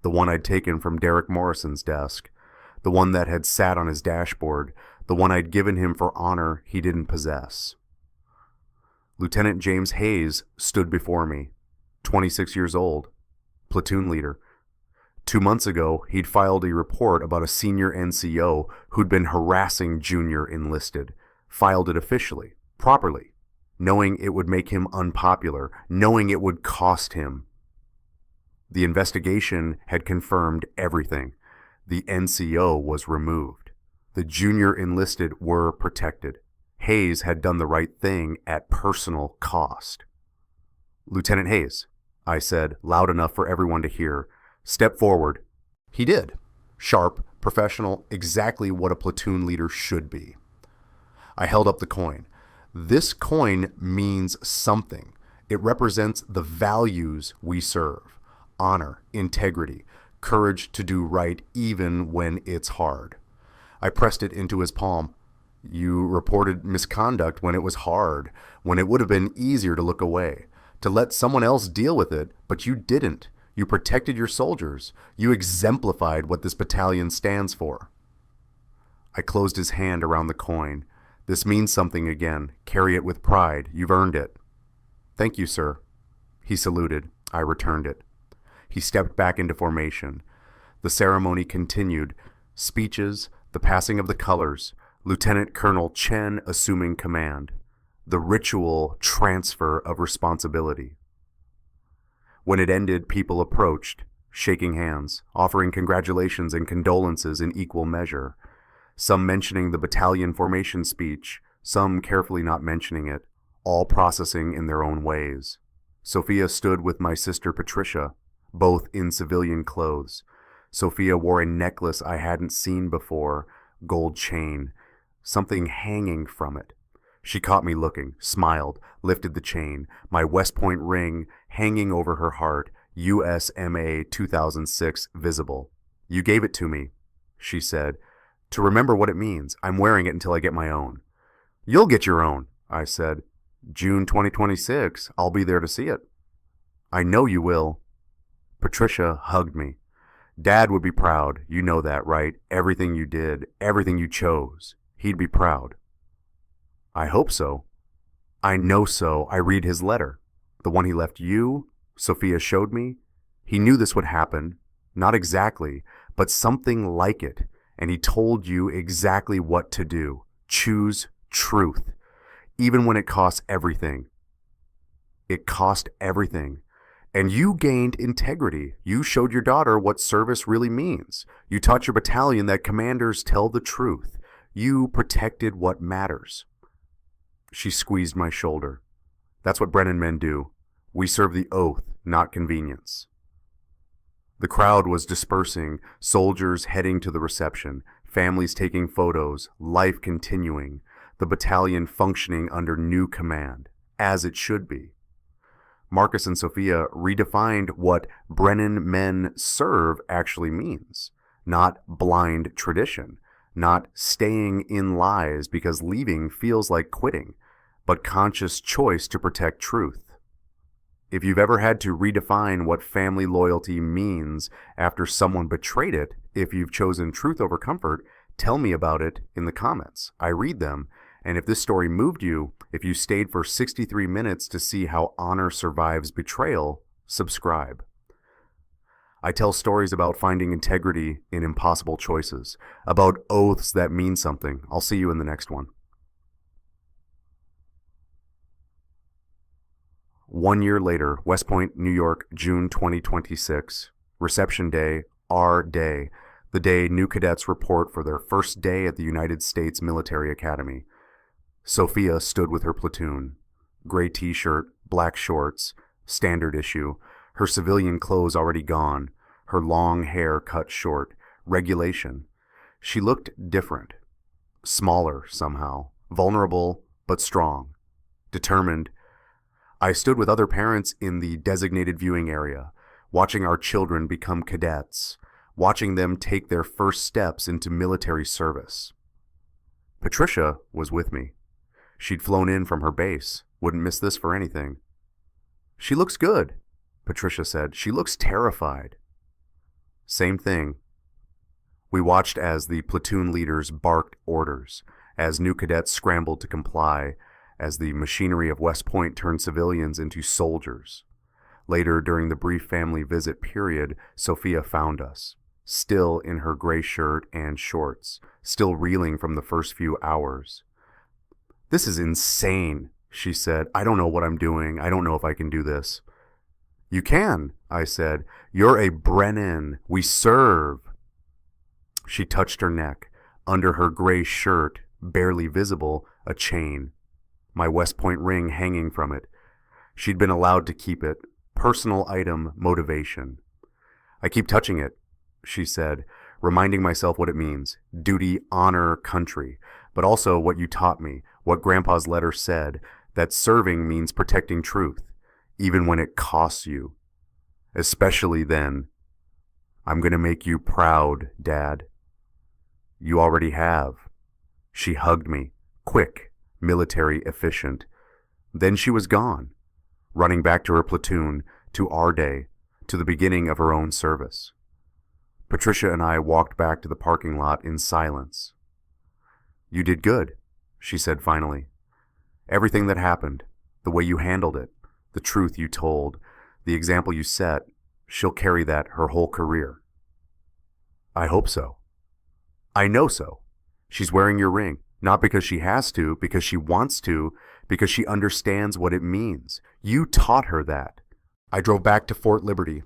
the one I'd taken from Derek Morrison's desk, the one that had sat on his dashboard, the one I'd given him for honor he didn't possess. Lieutenant James Hayes stood before me, 26 years old, platoon leader. 2 months ago, he'd filed a report about a senior NCO who'd been harassing junior enlisted, filed it officially, properly, knowing it would make him unpopular, knowing it would cost him. The investigation had confirmed everything. The NCO was removed. The junior enlisted were protected. Hayes had done the right thing at personal cost. "Lieutenant Hayes," I said, loud enough for everyone to hear, "step forward." He did. Sharp, professional, exactly what a platoon leader should be. I held up the coin. This coin means something. It represents the values we serve: honor, integrity, courage to do right even when it's hard. I pressed it into his palm. "You reported misconduct when it was hard, when it would have been easier to look away, to let someone else deal with it, but you didn't. You protected your soldiers. You exemplified what this battalion stands for." I closed his hand around the coin. "This means something again. Carry it with pride. You've earned it." "Thank you, sir." He saluted. I returned it. He stepped back into formation. The ceremony continued. Speeches, the passing of the colors, Lieutenant Colonel Chen assuming command, the ritual transfer of responsibility. When it ended, people approached, shaking hands, offering congratulations and condolences in equal measure, some mentioning the battalion formation speech, some carefully not mentioning it, all processing in their own ways. Sophia stood with my sister Patricia, both in civilian clothes. Sophia wore a necklace I hadn't seen before, gold chain, something hanging from it. She caught me looking, smiled, lifted the chain, my West Point ring hanging over her heart, USMA 2006 visible. "You gave it to me," she said, "to remember what it means. I'm wearing it until I get my own." "You'll get your own," I said. "June 2026, I'll be there to see it." "I know you will." Patricia hugged me. "Dad would be proud. You know that, right? Everything you did, everything you chose. He'd be proud." "I hope so." "I know so. I read his letter. The one he left you, Sophia showed me. He knew this would happen. Not exactly, but something like it. And he told you exactly what to do. Choose truth, even when it costs everything. It cost everything. And you gained integrity. You showed your daughter what service really means. You taught your battalion that commanders tell the truth. You protected what matters. She squeezed my shoulder. That's what Brennan men do. We serve the oath, not convenience. The crowd was dispersing, soldiers heading to the reception, families taking photos, life continuing, the battalion functioning under new command, as it should be. Marcus and Sophia redefined what Brennan men serve actually means. Not blind tradition, not staying in lies because leaving feels like quitting, but conscious choice to protect truth. If you've ever had to redefine what family loyalty means after someone betrayed it, if you've chosen truth over comfort, tell me about it in the comments. I read them, and if this story moved you, if you stayed for 63 minutes to see how honor survives betrayal, subscribe. I tell stories about finding integrity in impossible choices, about oaths that mean something. I'll see you in the next one. 1 year later, West Point, New York, June 2026. Reception day, our day, the day new cadets report for their first day at the United States Military Academy. Sophia stood with her platoon. Gray t-shirt, black shorts, standard issue, her civilian clothes already gone, her long hair cut short, regulation. She looked different, smaller somehow, vulnerable but strong, determined. I stood with other parents in the designated viewing area, watching our children become cadets, watching them take their first steps into military service. Patricia was with me. She'd flown in from her base. Wouldn't miss this for anything. She looks good, Patricia said. She looks terrified. Same thing. We watched as the platoon leaders barked orders, as new cadets scrambled to comply, as the machinery of West Point turned civilians into soldiers. Later, during the brief family visit period, Sophia found us, still in her gray shirt and shorts, still reeling from the first few hours. "This is insane," she said. "I don't know what I'm doing. I don't know if I can do this." "You can," I said. "You're a Brennan. We serve." She touched her neck. Under her gray shirt, barely visible, a chain. My West Point ring hanging from it. She'd been allowed to keep it. Personal item, motivation. "I keep touching it," she said, reminding myself what it means. Duty, honor, country. But also what you taught me, what Grandpa's letter said, that serving means protecting truth, even when it costs you. Especially then. "I'm going to make you proud, Dad." "You already have." She hugged me, quick, military efficient. Then she was gone, running back to her platoon, to our day, to the beginning of her own service. Patricia and I walked back to the parking lot in silence. "You did good," she said finally. "Everything that happened, the way you handled it, the truth you told, the example you set, she'll carry that her whole career." "I hope so." "I know so. She's wearing your ring, not because she has to, because she wants to, because she understands what it means. You taught her that." I drove back to Fort Liberty,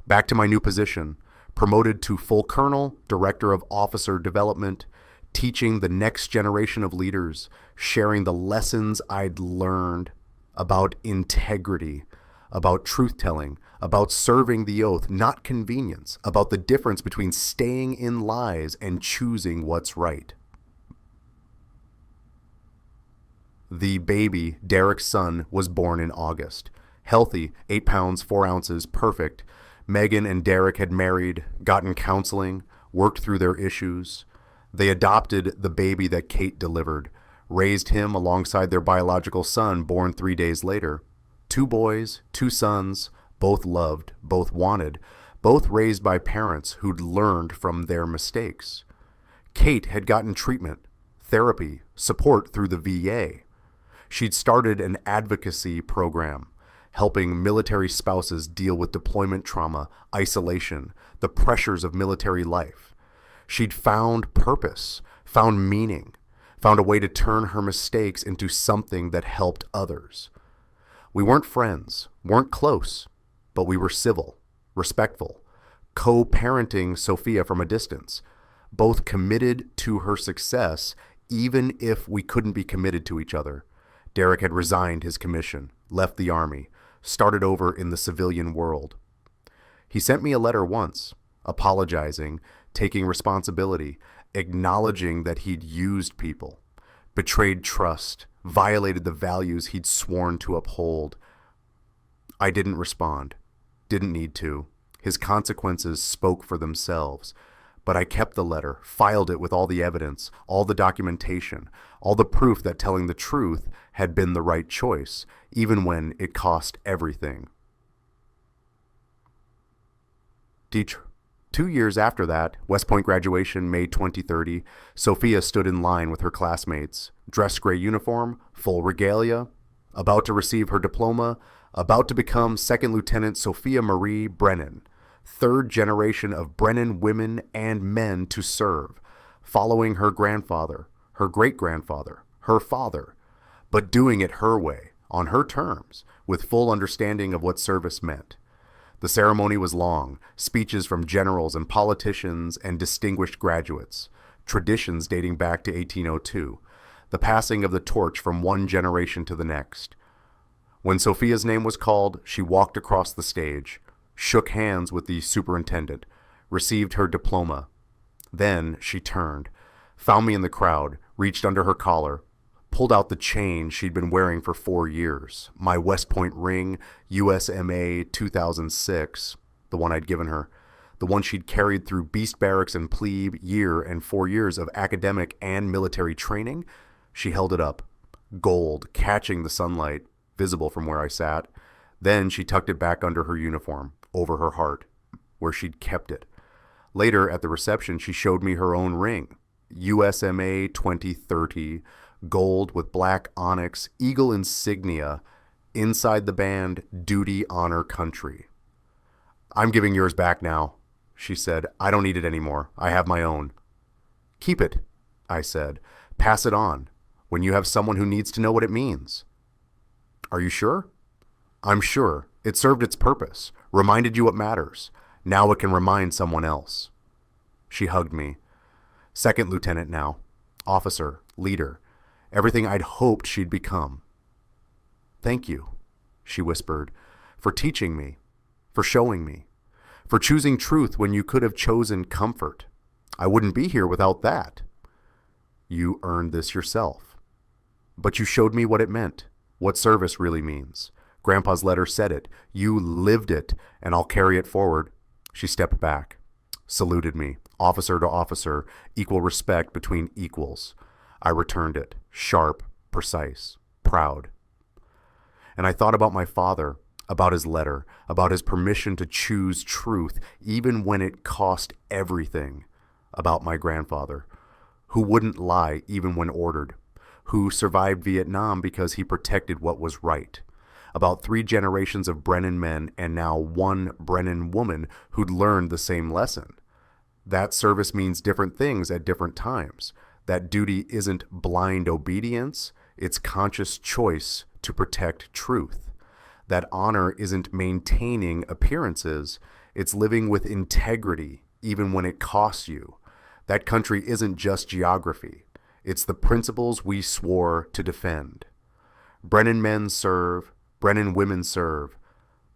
back to my new position, promoted to full colonel, director of officer development, teaching the next generation of leaders, sharing the lessons I'd learned about integrity, about truth-telling, about serving the oath, not convenience, about the difference between staying in lies and choosing what's right. The baby, Derek's son, was born in August. Healthy, 8 pounds, 4 ounces, perfect. Megan and Derek had married, gotten counseling, worked through their issues. They adopted the baby that Kate delivered, raised him alongside their biological son born 3 days later. 2 boys, 2 sons, both loved, both wanted, both raised by parents who'd learned from their mistakes. Kate had gotten treatment, therapy, support through the VA. She'd started an advocacy program, helping military spouses deal with deployment trauma, isolation, the pressures of military life. She'd found purpose, found meaning, found a way to turn her mistakes into something that helped others. We weren't friends, weren't close, but we were civil, respectful, co-parenting Sophia from a distance, both committed to her success, even if we couldn't be committed to each other. Derek had resigned his commission, left the army, started over in the civilian world. He sent me a letter once, apologizing, taking responsibility, acknowledging that he'd used people, betrayed trust, violated the values he'd sworn to uphold. I didn't respond, didn't need to. His consequences spoke for themselves. But I kept the letter, filed it with all the evidence, all the documentation, all the proof that telling the truth had been the right choice, even when it cost everything. 2 years after that, West Point graduation, May 2030, Sophia stood in line with her classmates, dress gray uniform, full regalia, about to receive her diploma, about to become Second Lieutenant Sophia Marie Brennan, third generation of Brennan women and men to serve, following her grandfather, her great-grandfather, her father, but doing it her way, on her terms, with full understanding of what service meant. The ceremony was long, speeches from generals and politicians and distinguished graduates, traditions dating back to 1802, the passing of the torch from one generation to the next. When Sophia's name was called, she walked across the stage, shook hands with the superintendent, received her diploma. Then she turned, found me in the crowd, reached under her collar, pulled out the chain she'd been wearing for 4 years, my West Point ring, USMA 2006, the one I'd given her, the one she'd carried through beast barracks and plebe year and 4 years of academic and military training. She held it up, gold, catching the sunlight, visible from where I sat. Then she tucked it back under her uniform, over her heart, where she'd kept it. Later, at the reception, she showed me her own ring, USMA 2030, gold with black onyx, eagle insignia, inside the band, Duty, Honor, Country. "I'm giving yours back now," she said. "I don't need it anymore. I have my own." "Keep it," I said. "Pass it on, when you have someone who needs to know what it means." "Are you sure?" "I'm sure. It served its purpose, reminded you what matters. Now it can remind someone else." She hugged me. Second lieutenant now. Officer, leader. Everything I'd hoped she'd become. "Thank you," she whispered, "for teaching me, for showing me, for choosing truth when you could have chosen comfort. I wouldn't be here without that." "You earned this yourself." "But you showed me what it meant, what service really means. Grandpa's letter said it. You lived it, and I'll carry it forward." She stepped back, saluted me, officer to officer, equal respect between equals. I returned it, sharp, precise, proud. And I thought about my father, about his letter, about his permission to choose truth, even when it cost everything, about my grandfather, who wouldn't lie even when ordered, who survived Vietnam because he protected what was right, about 3 generations of Brennan men and now 1 Brennan woman who'd learned the same lesson. That service means different things at different times. That duty isn't blind obedience, it's conscious choice to protect truth. That honor isn't maintaining appearances, it's living with integrity even when it costs you. That country isn't just geography, it's the principles we swore to defend. Brennan men serve, Brennan women serve,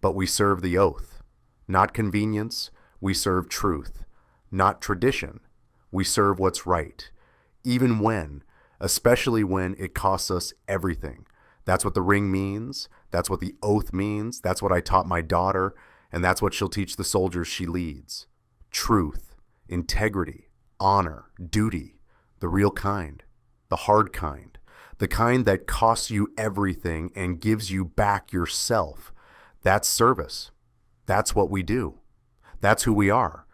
but we serve the oath. Not convenience, we serve truth. Not tradition, we serve what's right. Even when, especially when it costs us everything. That's what the ring means, that's what the oath means, that's what I taught my daughter, and that's what she'll teach the soldiers she leads. Truth, integrity, honor, duty, the real kind, the hard kind, the kind that costs you everything and gives you back yourself. That's service. That's what we do. That's who we are.